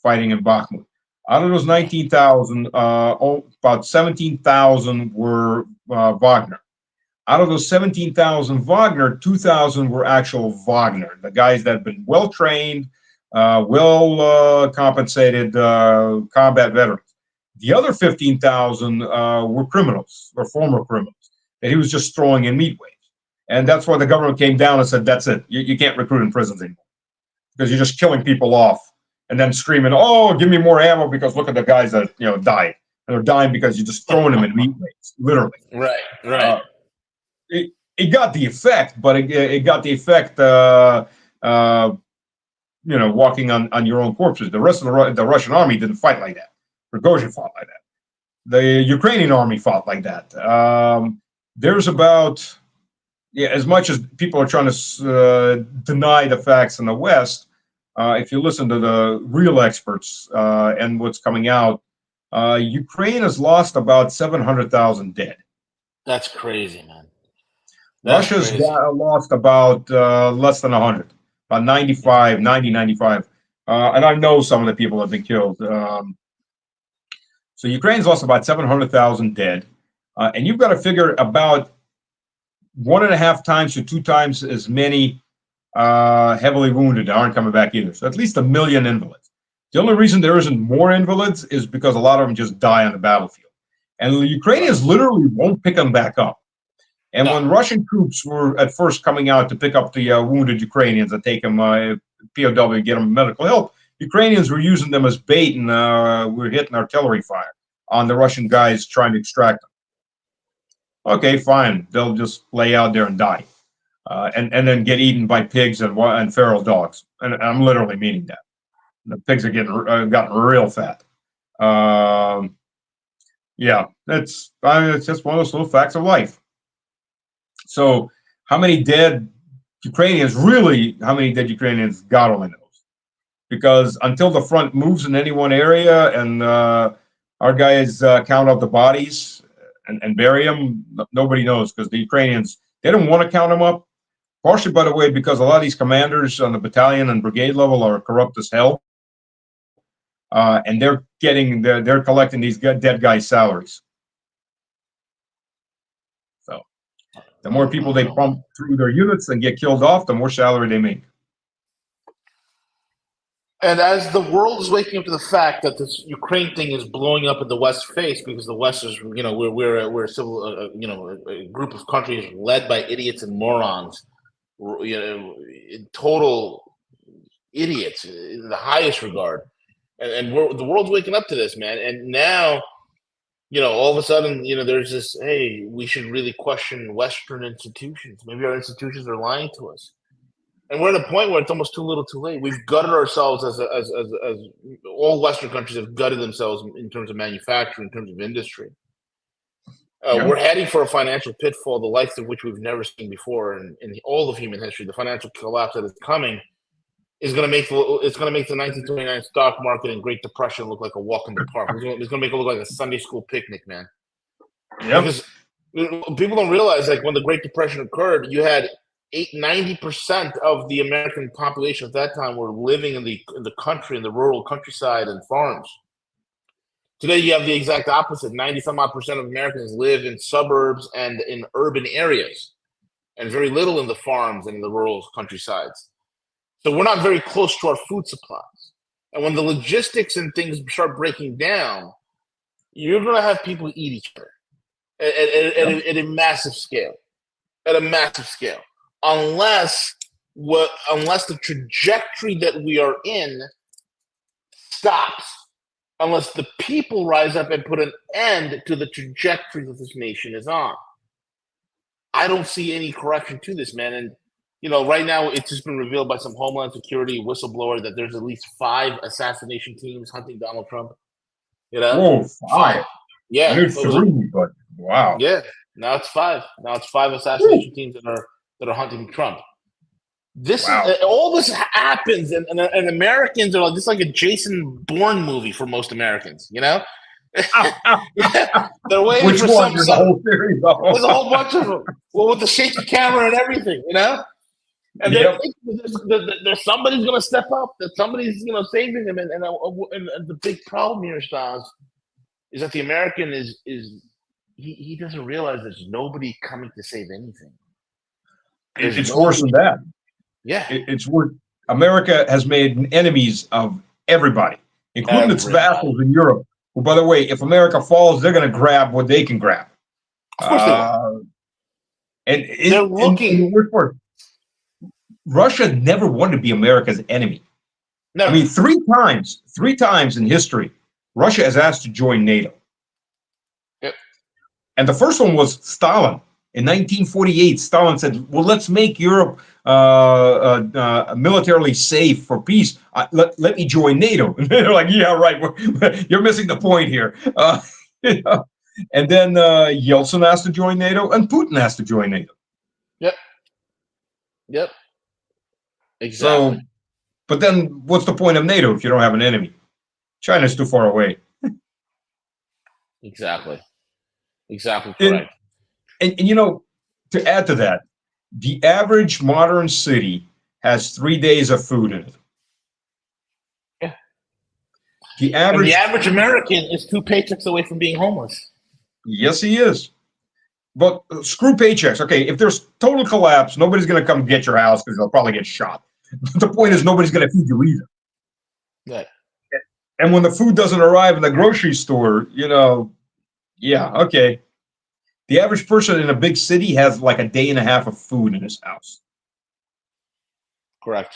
fighting in Bakhmut. Out of those 19,000, about 17,000 were Wagner. Out of those 17,000 Wagner, 2,000 were actual Wagner, the guys that had been well trained, well compensated combat veterans. The other 15,000 were criminals or former criminals that he was just throwing in meat waves. And that's why the government came down and said, that's it. You can't recruit in prisons anymore because you're just killing people off and then screaming, oh, give me more ammo because look at the guys that died. And they're dying because you're just throwing them in meat waves, literally. Right. It got the effect, but it got the effect, walking on your own corpses. The rest of the Russian army didn't fight like that. Prigozhin fought like that. The Ukrainian army fought like that. There's about, as much as people are trying to deny the facts in the West, if you listen to the real experts and what's coming out, Ukraine has lost about 700,000 dead. That's crazy, man. That's Russia's crazy. lost about less than 100, about 95, 90, 95. And I know some of the people have been killed. So Ukraine's lost about 700,000 dead. And you've got to figure about 1.5 times to 2 times as many heavily wounded that aren't coming back either. So at least 1 million invalids. The only reason there isn't more invalids is because a lot of them just die on the battlefield. And the Ukrainians literally won't pick them back up. And when Russian troops were at first coming out to pick up the wounded Ukrainians and take them POW, get them medical help, Ukrainians were using them as bait, and we were hitting artillery fire on the Russian guys trying to extract them. Okay, fine. They'll just lay out there and die. And then get eaten by pigs and feral dogs. And I'm literally meaning that. The pigs are gotten real fat. Yeah, it's just one of those little facts of life. So how many dead Ukrainians, how many dead Ukrainians, God only knows. Because until the front moves in any one area and our guys count up the bodies and bury them, nobody knows, because the Ukrainians, they don't want to count them up. Partially, by the way, because a lot of these commanders on the battalion and brigade level are corrupt as hell. And they're collecting these dead guys' salaries. So the more people they pump through their units and get killed off, the more salary they make. And as the world is waking up to the fact that this Ukraine thing is blowing up in the West face, because the West is, we're a civil, a group of countries led by idiots and morons, total idiots in the highest regard, and the world's waking up to this, man. And now, all of a sudden, there's this, hey, we should really question Western institutions. Maybe our institutions are lying to us. And we're at a point where it's almost too little too late. We've gutted ourselves as all Western countries have gutted themselves in terms of manufacturing, in terms of industry. We're heading for a financial pitfall, the likes of which we've never seen before in all of human history. The financial collapse that is coming is going to make the 1929 stock market and Great Depression look like a walk in the park. It's going to make it look like a Sunday school picnic, man. Yep. Because people don't realize, like, when the Great Depression occurred, you had 90% of the American population at that time were living in the country, in the rural countryside and farms. Today, you have the exact opposite. 90-some-odd% of Americans live in suburbs and in urban areas, and very little in the farms and in the rural countrysides. So we're not very close to our food supplies. And when the logistics and things start breaking down, you're going to have people eat each other at a massive scale. At a massive scale. Unless the trajectory that we are in stops, unless the people rise up and put an end to the trajectory that this nation is on. I don't see any correction to this, man. And, right now it's just been revealed by some Homeland Security whistleblower that there's at least 5 assassination teams hunting Donald Trump. Whoa, 5. Yeah. I knew 3, but wow. Yeah. Now it's 5. Now it's 5 assassination teams that are hunting Trump. All this happens, and Americans are like, this is like a Jason Bourne movie for most Americans, They're waiting Which for one? There's a whole series of them. There's a whole bunch of them. Well, with the shaky camera and everything, And there's somebody's going to step up, that somebody's, saving them. And the big problem here, Stas, is that the American he doesn't realize there's nobody coming to save anything. It's worse than that. Yeah. It's worse. America has made enemies of everybody, including its vassals in Europe. Who, by the way, if America falls, they're going to grab what they can grab. Of course they will. And they're looking. Russia never wanted to be America's enemy. Never. I mean, three times in history, Russia has asked to join NATO. Yep. And the first one was Stalin. In 1948, Stalin said, well, let's make Europe militarily safe for peace. Let me join NATO. And they're like, yeah, right. You're missing the point here. And then Yeltsin asked to join NATO, and Putin asked to join NATO. Yep. Exactly. So But then what's the point of NATO if you don't have an enemy? China's too far away. Exactly. Exactly And, correct. and to add to that, the average modern city has 3 days of food in it. Yeah. The And the average, average American is 2 paychecks away from being homeless. yes, he is. But screw paychecks. Okay, if there's total collapse, nobody's going to come get your house because they'll probably get shot. But the point is, nobody's going to feed you either. Yeah. And when the food doesn't arrive in the grocery store, yeah, okay. The average person in a big city has like a day and a half of food in his house. Correct.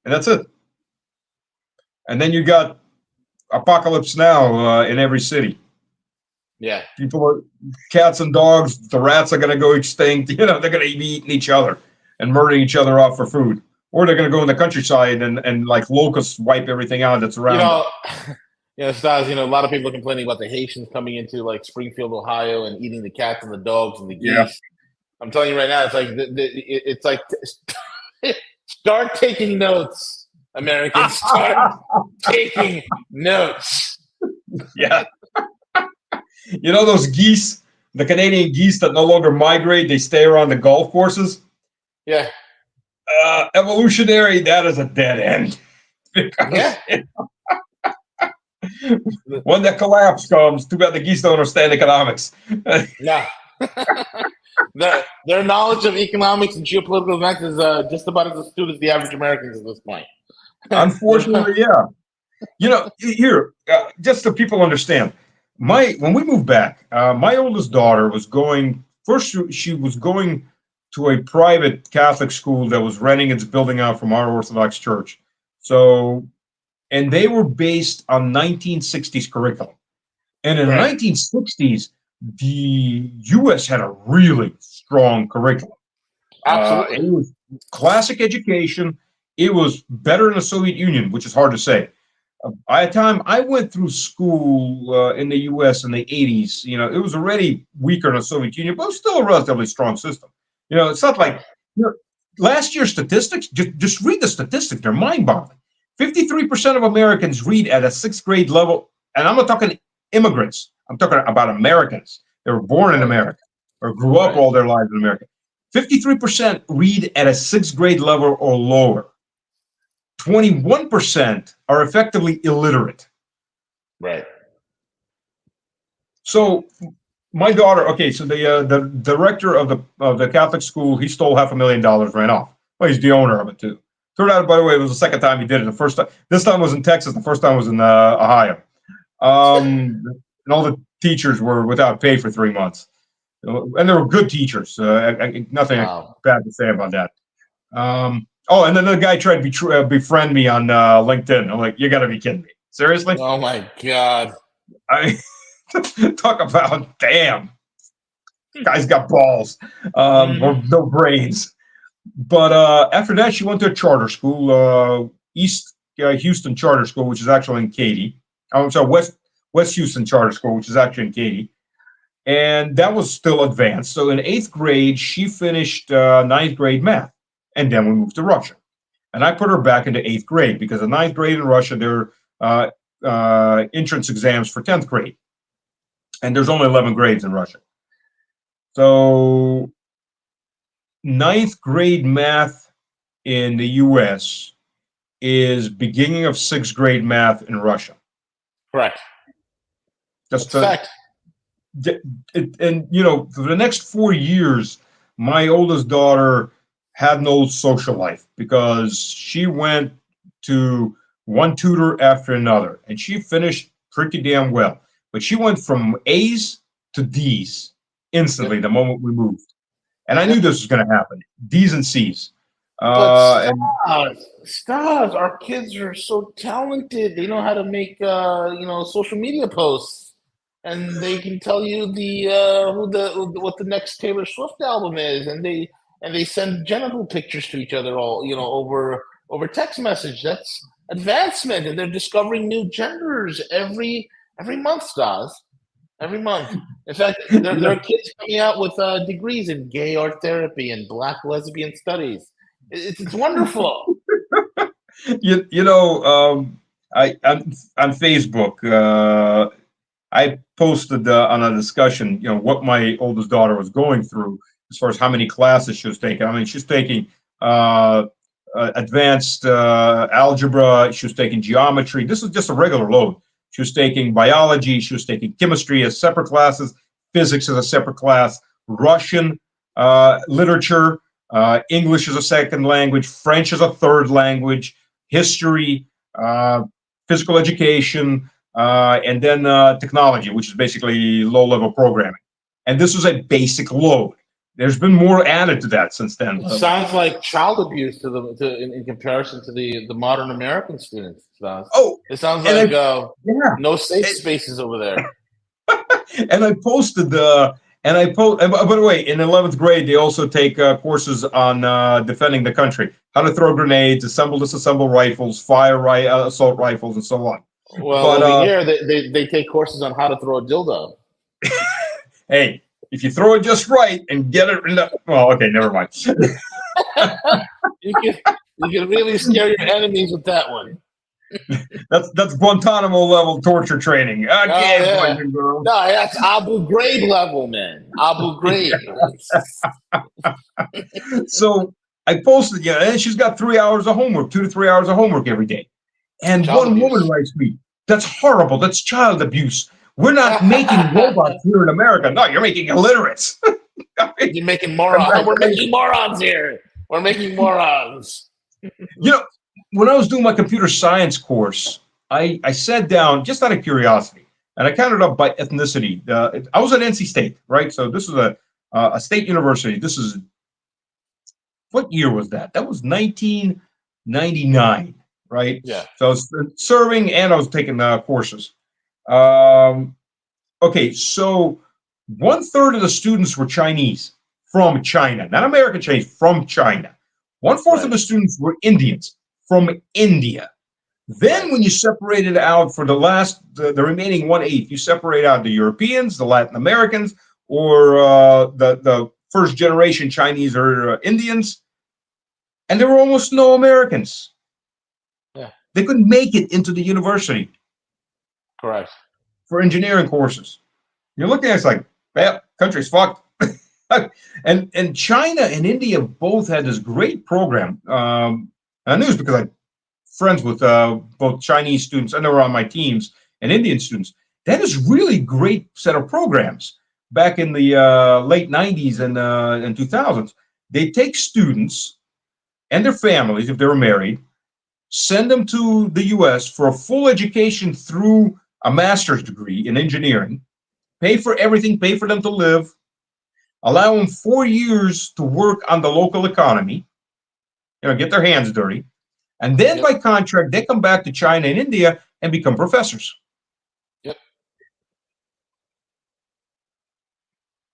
And that's it. And then you got apocalypse now in every city. Yeah. People are cats and dogs. The rats are going to go extinct. They're going to be eating each other and murdering each other off for food, or they're going to go in the countryside and like locusts wipe everything out that's around them. Stas, a lot of people are complaining about the Haitians coming into like Springfield, Ohio, and eating the cats and the dogs and the geese. Yeah. I'm telling you right now, it's like start taking notes, Americans. Start taking notes. Yeah. Those geese, the Canadian geese that no longer migrate, they stay around the golf courses. Yeah. Evolutionary, that is a dead end. Yeah. When the collapse comes, too bad the geese don't understand economics. Yeah. Their knowledge of economics and geopolitical events is just about as astute as the average Americans at this point. Unfortunately, yeah. Here, just so people understand, when we moved back, my oldest daughter was going first. She was going to a private Catholic school that was renting its building out from our Orthodox church. So, and they were based on 1960s curriculum. And in the 1960s, the U.S. had a really strong curriculum. Absolutely. It was classic education. It was better than the Soviet Union, which is hard to say. By the time I went through school in the U.S. in the 80s, it was already weaker than the Soviet Union, but it was still a relatively strong system. It's not like last year's statistics, just read the statistics. They're mind-boggling. 53% of Americans read at a sixth grade level, and I'm not talking immigrants. I'm talking about Americans. They were born in America or grew up all their lives in America. 53% read at a sixth grade level or lower. 21% are effectively illiterate. Right. So my daughter, okay, so the director of the Catholic school, he stole $500,000, ran off. Well, he's the owner of it too. Turned out, by the way, it was the second time he did it. The first time, this time was in Texas. The first time was in Ohio. And all the teachers were without pay for 3 months, and they were good teachers. Nothing bad to say about that. And then the guy tried to befriend me on LinkedIn. I'm like, you got to be kidding me. Seriously? Oh, my God. I talk about, damn. Guy's got balls or no brains. But after that, she went to a charter school, East Houston Charter School, which is actually in Katy. I'm sorry, West Houston Charter School, which is actually in Katy. And that was still advanced. So in 8th grade, she finished 9th grade math. And then we moved to Russia. And I put her back into 8th grade because in 9th grade in Russia, there are entrance exams for 10th grade. And there's only 11 grades in Russia. So 9th grade math in the US is beginning of 6th grade math in Russia. Correct. That's fact. And, for the next 4 years, my oldest daughter had no social life because she went to one tutor after another, and she finished pretty damn well. But she went from A's to D's instantly the moment we moved. And I knew this was going to happen. D's and C's. But stars, our kids are so talented. They know how to make, social media posts, and they can tell you what the next Taylor Swift album is, and they send genital pictures to each other all over text message. That's advancement, and they're discovering new genders every month, stars. Every month. In fact, there are kids coming out with degrees in gay art therapy and black lesbian studies. It's wonderful. You know, I on Facebook, I posted on a discussion, you know, what my oldest daughter was going through as far as how many classes she was taking. I mean, she's taking advanced algebra. She was taking geometry. This is just a regular load. She was taking biology. She was taking chemistry as separate classes, physics as a separate class, Russian literature, English as a second language, French as a third language, history, physical education, and then technology, which is basically low-level programming. And this was a basic load. There's been more added to that since then. It sounds like child abuse in comparison to the modern American students. Oh, It sounds and like yeah, no safe spaces over there. and I posted and I post. By the way, in 11th grade, they also take courses on defending the country, how to throw grenades, assemble, disassemble rifles, fire assault rifles, and so on. Well, But over here, they take courses on how to throw a dildo. hey, if you throw it just right and get it, well, okay, never mind. you can really scare your enemies with that one. That's Guantanamo level torture training. Okay, yeah. boys and girls. No, that's Abu Ghraib level, man. Abu Ghraib. So I posted, yeah, and she's got 3 hours of homework, 2 to 3 hours of homework every day. And Child one abuse. woman writes me, "That's horrible. That's child abuse. We're not making robots here in America. No, you're making illiterates. You're making morons. We're making morons here. We're making morons." You know, when I was doing my computer science course, I sat down just out of curiosity, and I counted up by ethnicity. I was at NC State, right? So this was a state university. This is, what year was that? That was 1999, right? Yeah. So I was serving and I was taking courses. Okay, so 1/3 of the students were Chinese from China, not American Chinese, from China. 1/4 of the students were Indians from India. Then, when you separate it out for the remaining 1/8, you separate out the Europeans, the Latin Americans, or the first generation Chinese or Indians, and there were almost no Americans. Yeah. They couldn't make it into the university. Correct. For engineering courses. You're looking at it's like, well, country's fucked. and China and India both had this great program. And I knew this because I'm friends with both Chinese students, and they were on my teams, and Indian students. They had this really great set of programs back in the late 90s and 2000s. They take students and their families, if they were married, send them to the US for a full education through a master's degree in engineering, pay for everything, pay for them to live, allow them 4 years to work on the local economy, get their hands dirty. And then by contract, they come back to China and India and become professors. Yep.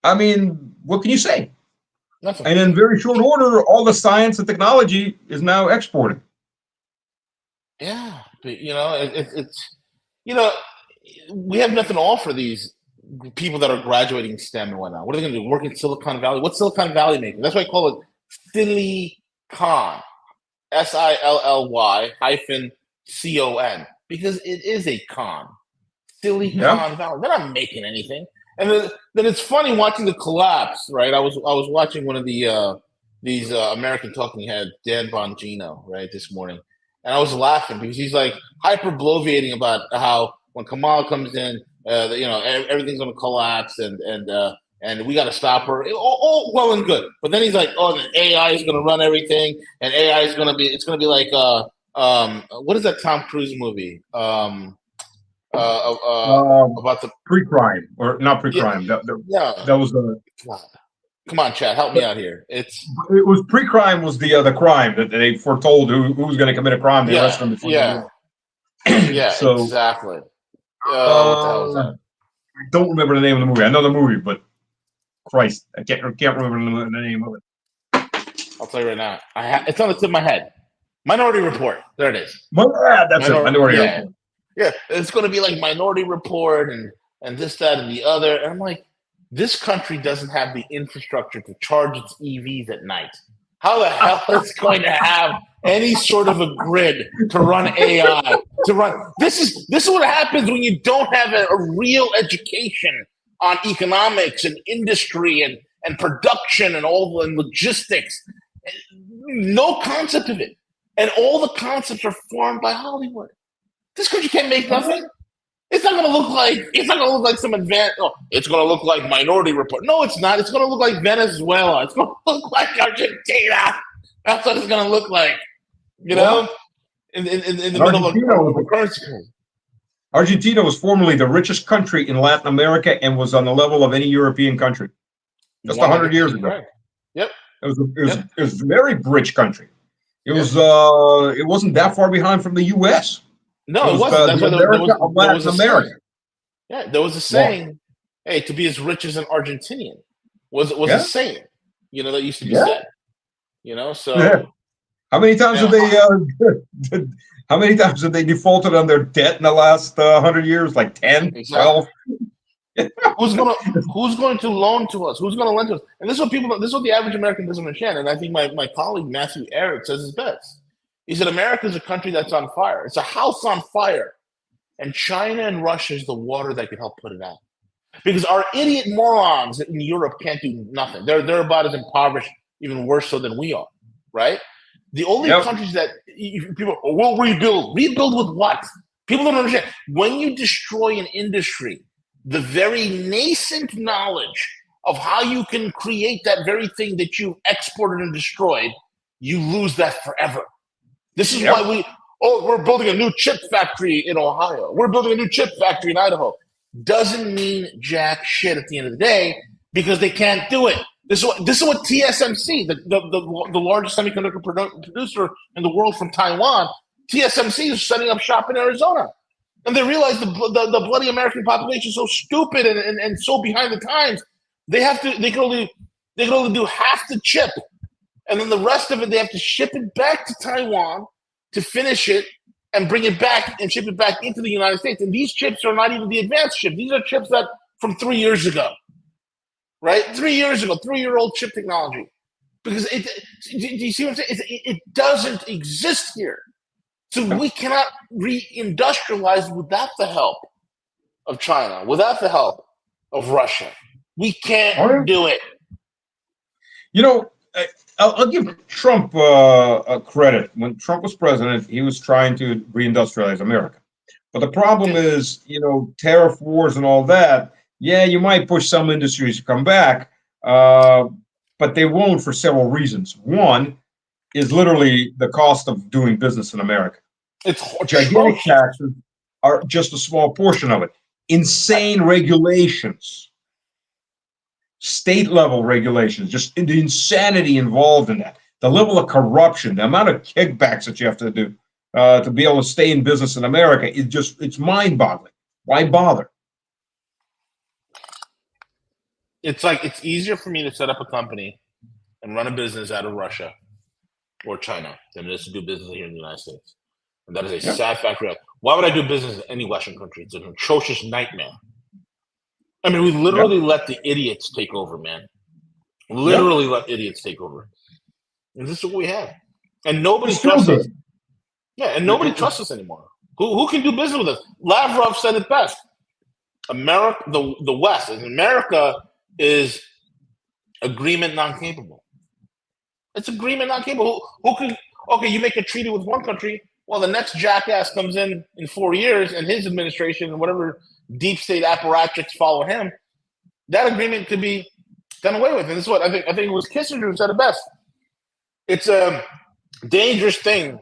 I mean, what can you say? Nothing. And in very short order, all the science and technology is now exported. Yeah, but it's we have nothing to offer these people that are graduating STEM and whatnot. What are they going to do? Work in Silicon Valley? What's Silicon Valley making? That's why I call it Silly-con, SILLY-CON, because it is a con. Silly-con Valley. They're not making anything. And then it's funny watching the collapse, right? I was watching one of these American talking heads, Dan Bongino, right, this morning. And I was laughing because he's like hyper-bloviating about how when Kamala comes in, everything's going to collapse and we got to stop her. All well and good. But then he's like, oh, the AI is going to run everything, and AI is going to be, it's going to be like, what is that Tom Cruise movie? About the pre-crime, or not pre-crime. That was the. Come on, Chad, help me out here. It was pre-crime was the crime that they foretold who was going to commit a crime. They arrested them before yeah, so, exactly. What the hell is that? I don't remember the name of the movie. I know the movie, but Christ, I can't remember the name of it. I'll tell you right now. It's on the tip of my head. Minority Report. There it is. That's it. Minority Report. Yeah, it's going to be like Minority Report and this, that, and the other. And I'm like, this country doesn't have the infrastructure to charge its EVs at night. How the hell is going to have any sort of a grid to run AI to run? This is what happens when you don't have a real education on economics and industry and production and all the logistics. No concept of it, and all the concepts are formed by Hollywood. This country can't make nothing. It's not going to look like some advanced. Oh, it's going to look like Minority Report. No, it's not. It's going to look like Venezuela. It's going to look like Argentina. That's what it's going to look like. You know, in the middle of a currency. Argentina was formerly the richest country in Latin America and was on the level of any European country just 100 years ago. Right. Yep. It was a very rich country. It was. It wasn't that far behind from the U.S. No, it wasn't. That's why there was a America. Yeah, there was a saying. Hey, to be as rich as an Argentinian was a saying. You know, that used to be said. You know, so how many times have they? How many times have they defaulted on their debt in the last 100 years? Like 10, 12. Who's going to loan to us? Who's going to lend to us? And this is what the average American doesn't understand. And I think my colleague Matthew Eric says it best. He said, America is a country that's on fire. It's a house on fire. And China and Russia is the water that can help put it out. Because our idiot morons in Europe can't do nothing. They're about as impoverished, even worse so than we are, right? The only countries that people will rebuild. Rebuild with what? People don't understand. When you destroy an industry, the very nascent knowledge of how you can create that very thing that you exported and destroyed, you lose that forever. This is why we're building a new chip factory in Ohio. We're building a new chip factory in Idaho. Doesn't mean jack shit at the end of the day because they can't do it. This is what TSMC, the largest semiconductor producer in the world from Taiwan, TSMC is setting up shop in Arizona. And they realize the bloody American population is so stupid and so behind the times. They can only do half the chip. And then the rest of it, they have to ship it back to Taiwan to finish it and bring it back and ship it back into the United States. And these chips are not even the advanced chips. These are chips that from 3 years ago, right? 3 years ago, 3-year-old chip technology. Because do you see what I'm saying? It doesn't exist here. So we cannot reindustrialize without the help of China, without the help of Russia. We can't do it. You know, I'll give Trump credit. When Trump was president, he was trying to reindustrialize America. But the problem is, you know, tariff wars and all that. Yeah, you might push some industries to come back, but they won't for several reasons. One is literally the cost of doing business in America. It's gigantic taxes are just a small portion of it. Insane regulations. State level regulations, just the insanity involved in that, the level of corruption, the amount of kickbacks that you have to do to be able to stay in business in America, it's mind boggling. Why bother? It's like it's easier for me to set up a company and run a business out of Russia or China than it is to do business here in the United States. And that is a sad fact. Why would I do business in any Western country? It's an atrocious nightmare. I mean, we literally let the idiots take over, man. Literally let idiots take over. And this is what we have. And nobody trusts us. Yeah, and nobody trusts us anymore. Who can do business with us? Lavrov said it best. America, the West, and America is agreement non-capable. It's agreement non-capable. Who can, okay, you make a treaty with one country, well, the next jackass comes in 4 years and his administration and whatever deep state apparatchiks follow him, that agreement could be done away with. And this is what I think it was Kissinger who said it best. It's a dangerous thing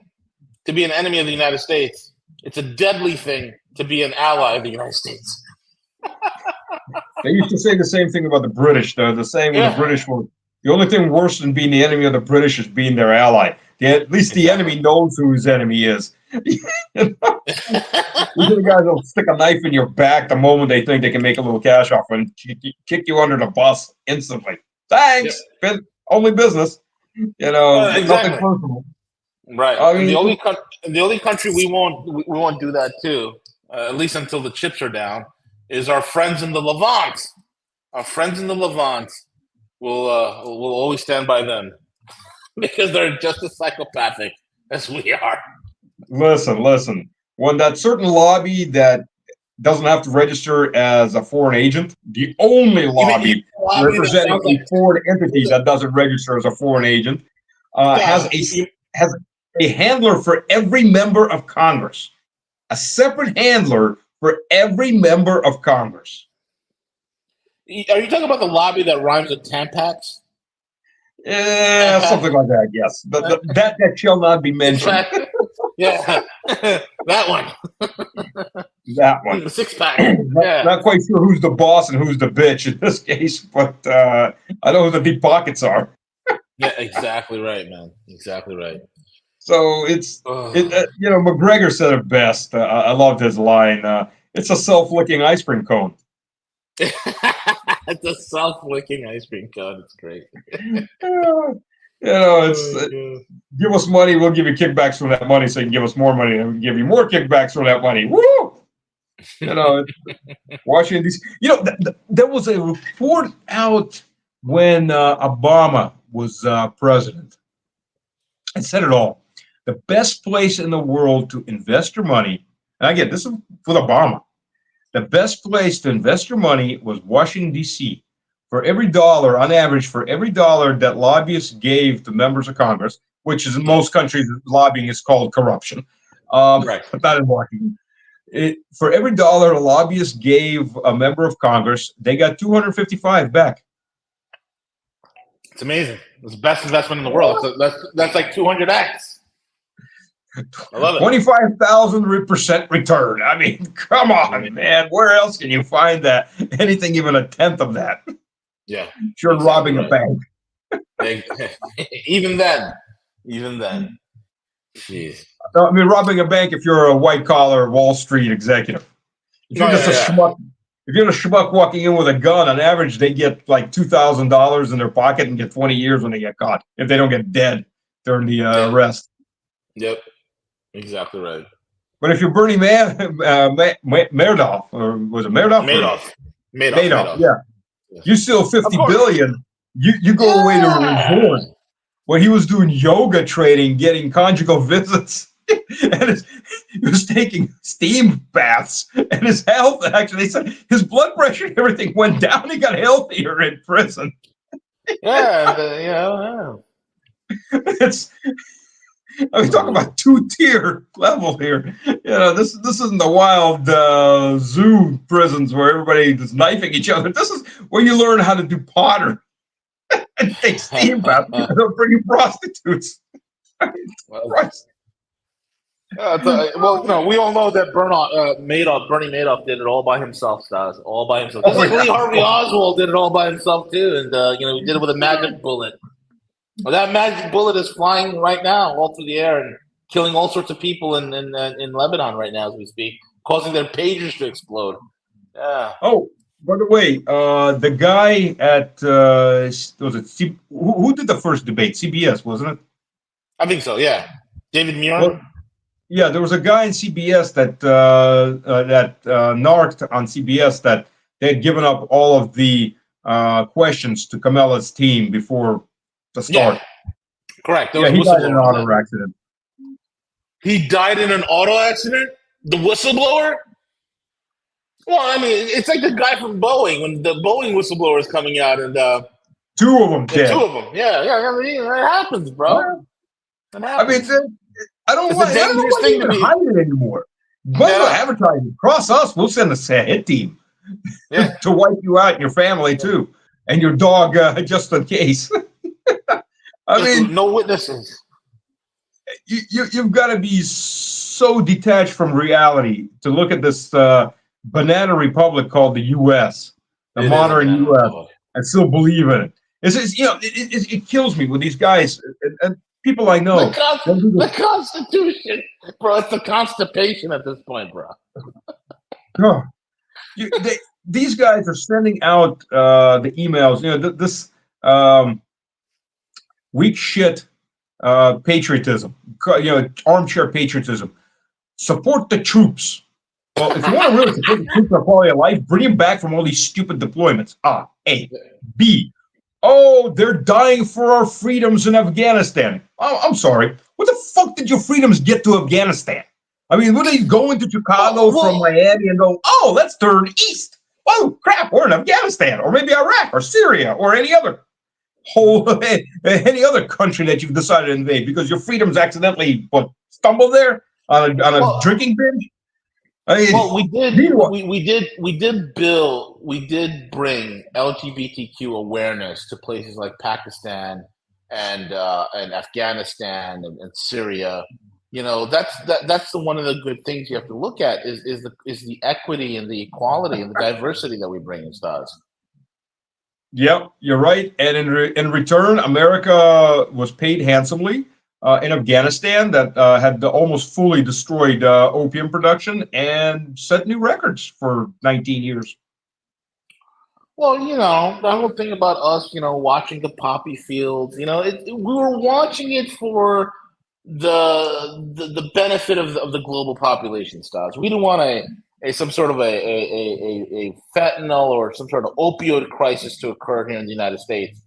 to be an enemy of the United States. It's a deadly thing to be an ally of the United States. They used to say the same thing about the British, though. The saying with the British was the only thing worse than being the enemy of the British is being their ally. At least the enemy knows who his enemy is. These are the guys that'll stick a knife in your back the moment they think they can make a little cash off and kick you under the bus instantly. Thanks. Only business. You know, nothing personal. Right. I mean, the only country we won't do that to, at least until the chips are down, is our friends in the Levant. Our friends in the Levant will always stand by them. because they're just as psychopathic as we are. Listen. When that certain lobby that doesn't have to register as a foreign agent, the only lobby representing a foreign entity that doesn't register as a foreign agent has a handler for every member of Congress, a separate handler for every member of Congress. Are you talking about the lobby that rhymes with Tampax? Yeah, something like that. Yes, that shall not be mentioned. Yeah, that one. That one. The six pack. Not quite sure who's the boss and who's the bitch in this case, but I know who the deep pockets are. Yeah, exactly right, man. Exactly right. So McGregor said it best. I loved his line. It's a self-licking ice cream cone. It's a self-licking ice cream cone. It's great. Give us money, we'll give you kickbacks from that money, so you can give us more money, and we'll give you more kickbacks from that money. Woo! Washington D.C. There was a report out when Obama was president. It said it all. The best place in the world to invest your money, and again, this is with Obama. The best place to invest your money was Washington, D.C. For every dollar, on average, for every dollar that lobbyists gave to members of Congress, which is in most countries, lobbying is called corruption, Right. but not in Washington. For every dollar a lobbyist gave a member of Congress, they got 255 back. It's amazing. It's the best investment in the world. That's like 200x. I love it. 25,000% return. I mean, come on, man. Where else can you find that? Anything even a tenth of that? Yeah. You're exactly robbing a bank. Even then. Jeez. I mean, robbing a bank if you're a white-collar Wall Street executive. If you're if you're a schmuck walking in with a gun, on average, they get like $2,000 in their pocket and get 20 years when they get caught, if they don't get dead during the arrest. Yep. Exactly right. But if you're Bernie Madoff, or was it Madoff? Madoff. Yeah. You steal $50 billion. You go away to a resort where he was doing yoga training, getting conjugal visits, and he was taking steam baths, and his health actually, his blood pressure and everything went down. He got healthier in prison. Yeah. We talk about two-tier level here. This isn't the wild zoo prisons where everybody is knifing each other. This is where you learn how to do potter and take steam baths. They'll bring you prostitutes. We all know that Bernie Madoff did it all by himself, Stas. All by himself. Just like Lee Harvey Oswald did it all by himself too, and he did it with a magic bullet. Well, that magic bullet is flying right now all through the air and killing all sorts of people in Lebanon right now as we speak, causing their pagers to explode. Yeah. Oh, by the way, the guy at who did the first debate? CBS, wasn't it? I think so. Yeah, David Muir. Yeah, there was a guy in CBS that narked on CBS that they had given up all of the questions to Kamala's team before the start. Yeah, correct. Yeah, he died in an auto accident. He died in an auto accident? The whistleblower? Well, I mean, it's like the guy from Boeing when the Boeing whistleblower is coming out and two of them dead. Two of them. Yeah. I mean, it happens, bro. It happens. I mean, I don't want to hide it anymore. But advertising. Cross us, we'll send a hit team to wipe you out and your family too, and your dog just in case. I mean, no witnesses. You've got to be so detached from reality to look at this banana republic called the U.S., the modern U.S., and still believe in it. It kills me with these guys and people I know. The Constitution, bro. It's the constipation at this point, bro. These guys are sending out the emails. This weak shit patriotism. Armchair patriotism. Support the troops. Well, if you want to really support the troops for quality of life, bring them back from all these stupid deployments. A. B. Oh, they're dying for our freedoms in Afghanistan. Oh, I'm sorry. What the fuck did your freedoms get to Afghanistan? I mean, were they going to Chicago from Well, Miami and go, oh, let's turn east? Oh, crap, we're in Afghanistan, or maybe Iraq, or Syria, or any other any other country that you've decided to invade because your freedoms accidentally stumbled there on a well, drinking binge. I well, mean, meanwhile, we did bring LGBTQ awareness to places like Pakistan and Afghanistan and Syria. You know, that's one of the good things you have to look at is the equity and the equality and the diversity that we bring in stars. yep, you're right. And in return, America was paid handsomely in Afghanistan that had almost fully destroyed opium production and set new records for 19 years. Well, you know, the whole thing about us, you know, watching the poppy fields, you know, we were watching it for the benefit of the global population stars. We didn't want a some sort of a fentanyl or some sort of opioid crisis to occur here in the United States.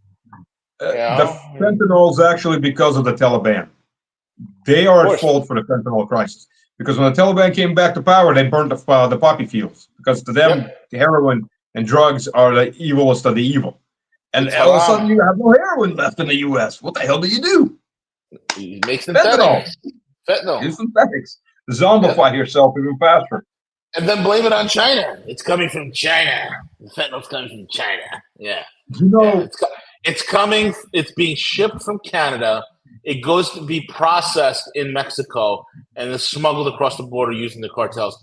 You The know, fentanyl is actually because of the Taliban. They of are at course. fault for the fentanyl crisis because when the Taliban came back to power, they burned the poppy fields because to them, Yep, the heroin and drugs are the evilest of the evil. And it's all of a haram. sudden, you have no heroin left in the U.S. What the hell do you do? You make Fentanyl. synthetics, fentanyl, Use synthetics. yep, Zombify yourself even faster. and then blame it on China. It's coming from China. The fentanyl's coming from China. Yeah. You Yeah, know, it's coming. It's being shipped from Canada. It goes to be processed in Mexico and then smuggled across the border using the cartels.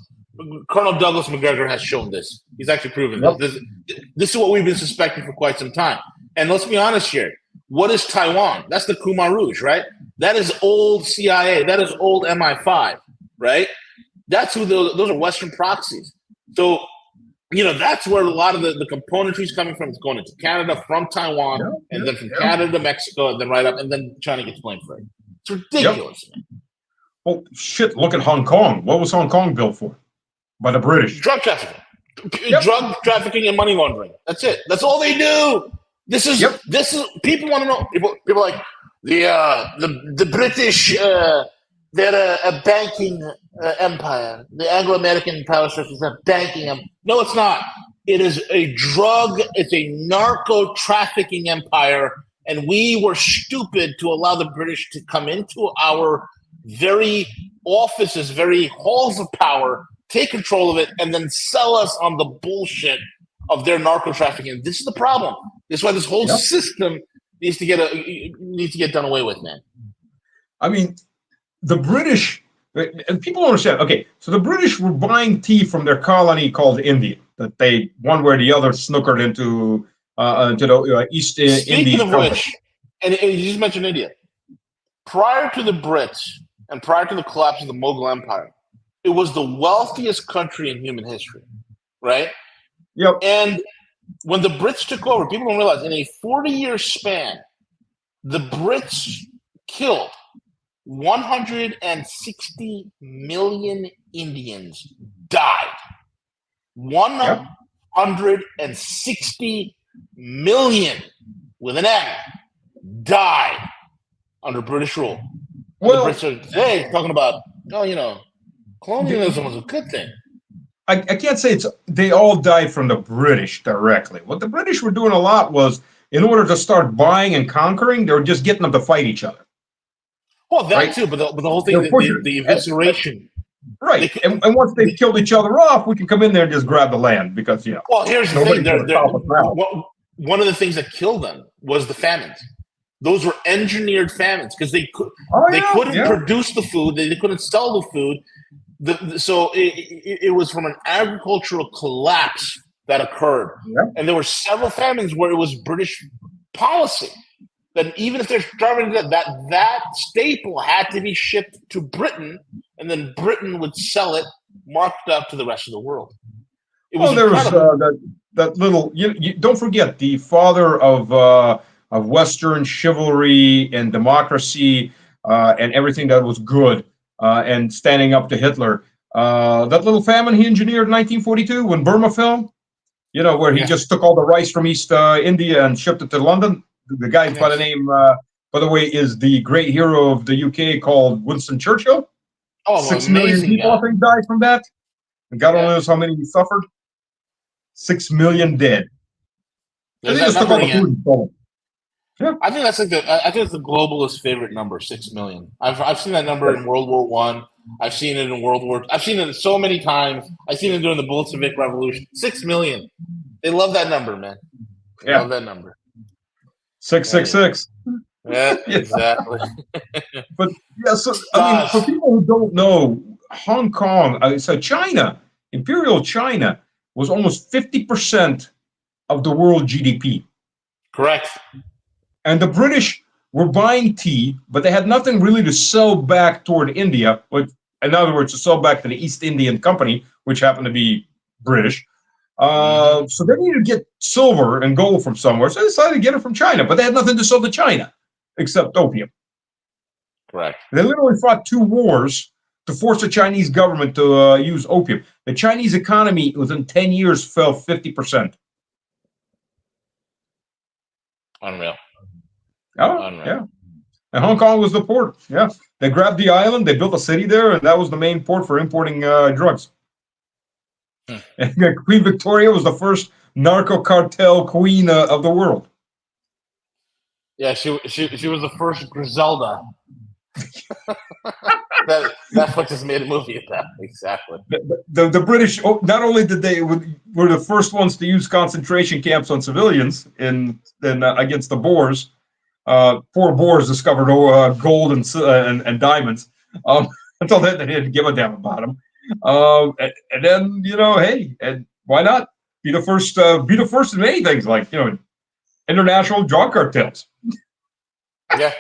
Colonel Douglas McGregor has shown this. He's actually proven yep, this is what we've been suspecting for quite some time. And let's be honest here. What is Taiwan? That's the Khmer Rouge, right? That is old CIA. That is old MI5, right? That's who those are Western proxies. So you know, that's where a lot of the componentry is coming from. It's going into Canada from Taiwan, yep, and yep, then from yep, Canada to Mexico, and then right up, and then China gets blamed for it. It's yep. ridiculous, man. Well, shit, look at Hong Kong. What was Hong Kong built for? By the British. Drug trafficking, Yep, drug trafficking, and money laundering. That's it. That's all they do. yep. This is people want to know. People like the British. They're a banking empire. The Anglo-American power structure is a banking empire. No, it's not. It is a drug. It's a narco trafficking empire, and we were stupid to allow the British to come into our very offices, very halls of power, take control of it, and then sell us on the bullshit of their narco trafficking. This is the problem. This is why this whole Yep. system needs to get done away with, man. I mean, the British, and people don't understand. Okay, so the British were buying tea from their colony called India, that they one way or the other snookered into the East Speaking Indies of Company. which, and you just mentioned India. Prior to the Brits and prior to the collapse of the Mughal Empire, it was the wealthiest country in human history, right? Yep. And when the Brits took over, people don't realize in a 40-year span, the Brits killed 160 million Indians died. Yep. 160 million with an M died under British rule. And Well, the Brits are today talking about, oh, you know, colonialism was a good thing. I can't say they all died from the British directly. What the British were doing a lot was, in order to start buying and conquering, they were just getting them to fight each other. Well, that Right? too, but the whole thing, They're pushing the it. evisceration. Right. And once they've killed each other off, we can come in there and just grab the land because, Well, here's the thing. nobody's going to stop us now. One of the things that killed them was the famines. Those were engineered famines because they couldn't produce the food. They couldn't sell the food. So it was from an agricultural collapse that occurred. Yep. And there were several famines where it was British policy that even if they're starving to death, that staple had to be shipped to Britain, and then Britain would sell it marked up to the rest of the world. It was There was incredible. that little. You don't forget the father of Western chivalry and democracy and everything that was good and standing up to Hitler. That little famine he engineered in 1942 when Burma fell. You know, where he Yeah. just took all the rice from East India and shipped it to London. The guy by the name, by the way, is the great hero of the UK called Winston Churchill. Oh, 6 million amazing people, guy. I think, died from that. And God only Yeah. knows how many suffered. 6 million dead. And There's they that just took number all the food again. and stole it. Yeah. I think that's like I think it's the globalist favorite number, 6 million. I've seen that number in World War One. I've seen it in World War. I've seen it so many times. I've seen it during the Bolshevik Revolution. 6 million. They love that number, man. They love that number. 666. Yeah, exactly. But yeah, so I mean, for people who don't know, Hong Kong, so China, Imperial China, was almost 50% of the world GDP. Correct. And the British were buying tea, but they had nothing really to sell back toward India. In other words, to sell back to the East Indian Company, which happened to be British. So they needed to get silver and gold from somewhere. So they decided to get it from China, but they had nothing to sell to China except opium. Correct. They literally fought 2 wars to force the Chinese government to use opium. The Chinese economy within 10 years fell 50%. Unreal. Oh, unreal. Yeah. And Hong Kong was the port. Yeah. They grabbed the island, they built a city there, and that was the main port for importing drugs. And Queen Victoria was the first narco cartel queen of the world. Yeah, she was the first Griselda. Netflix just made a movie of that. Exactly. The British, not only did they were the first ones to use concentration camps on civilians in against the Boers. 4 Boers discovered gold and diamonds. Until then, they didn't give a damn about them. And then, hey, and why not be the first? Be the first in many things, like international drug cartels. Yeah.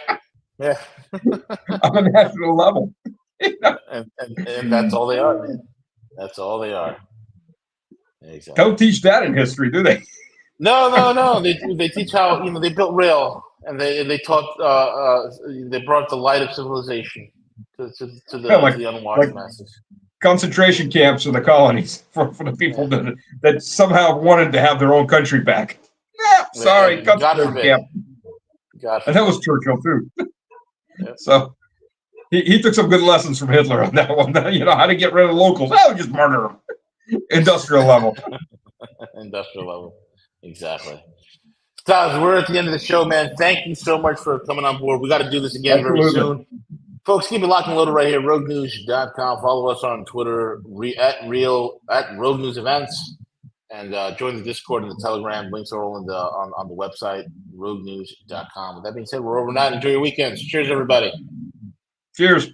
On a national level. And that's all they are, man. That's all they are. Exactly. Don't teach that in history, do they? No. They teach how they built rail, and they taught they brought the light of civilization to the unwashed masses. Concentration camps in the colonies for the people that somehow wanted to have their own country back. Sorry, concentration camp. And that was Churchill too. So he took some good lessons from Hitler on that one. How to get rid of the locals. Just murder them. Industrial level. Industrial level. Exactly. Staz, we're at the end of the show, man. Thank you so much for coming on board. We got to do this again very soon. Folks, keep it locked and loaded right here, roguenews.com. Follow us on Twitter, at Rogue News Events, and join the Discord and the Telegram. Links are all on the website, roguenews.com. With that being said, we're over now. Enjoy your weekends. Cheers, everybody. Cheers.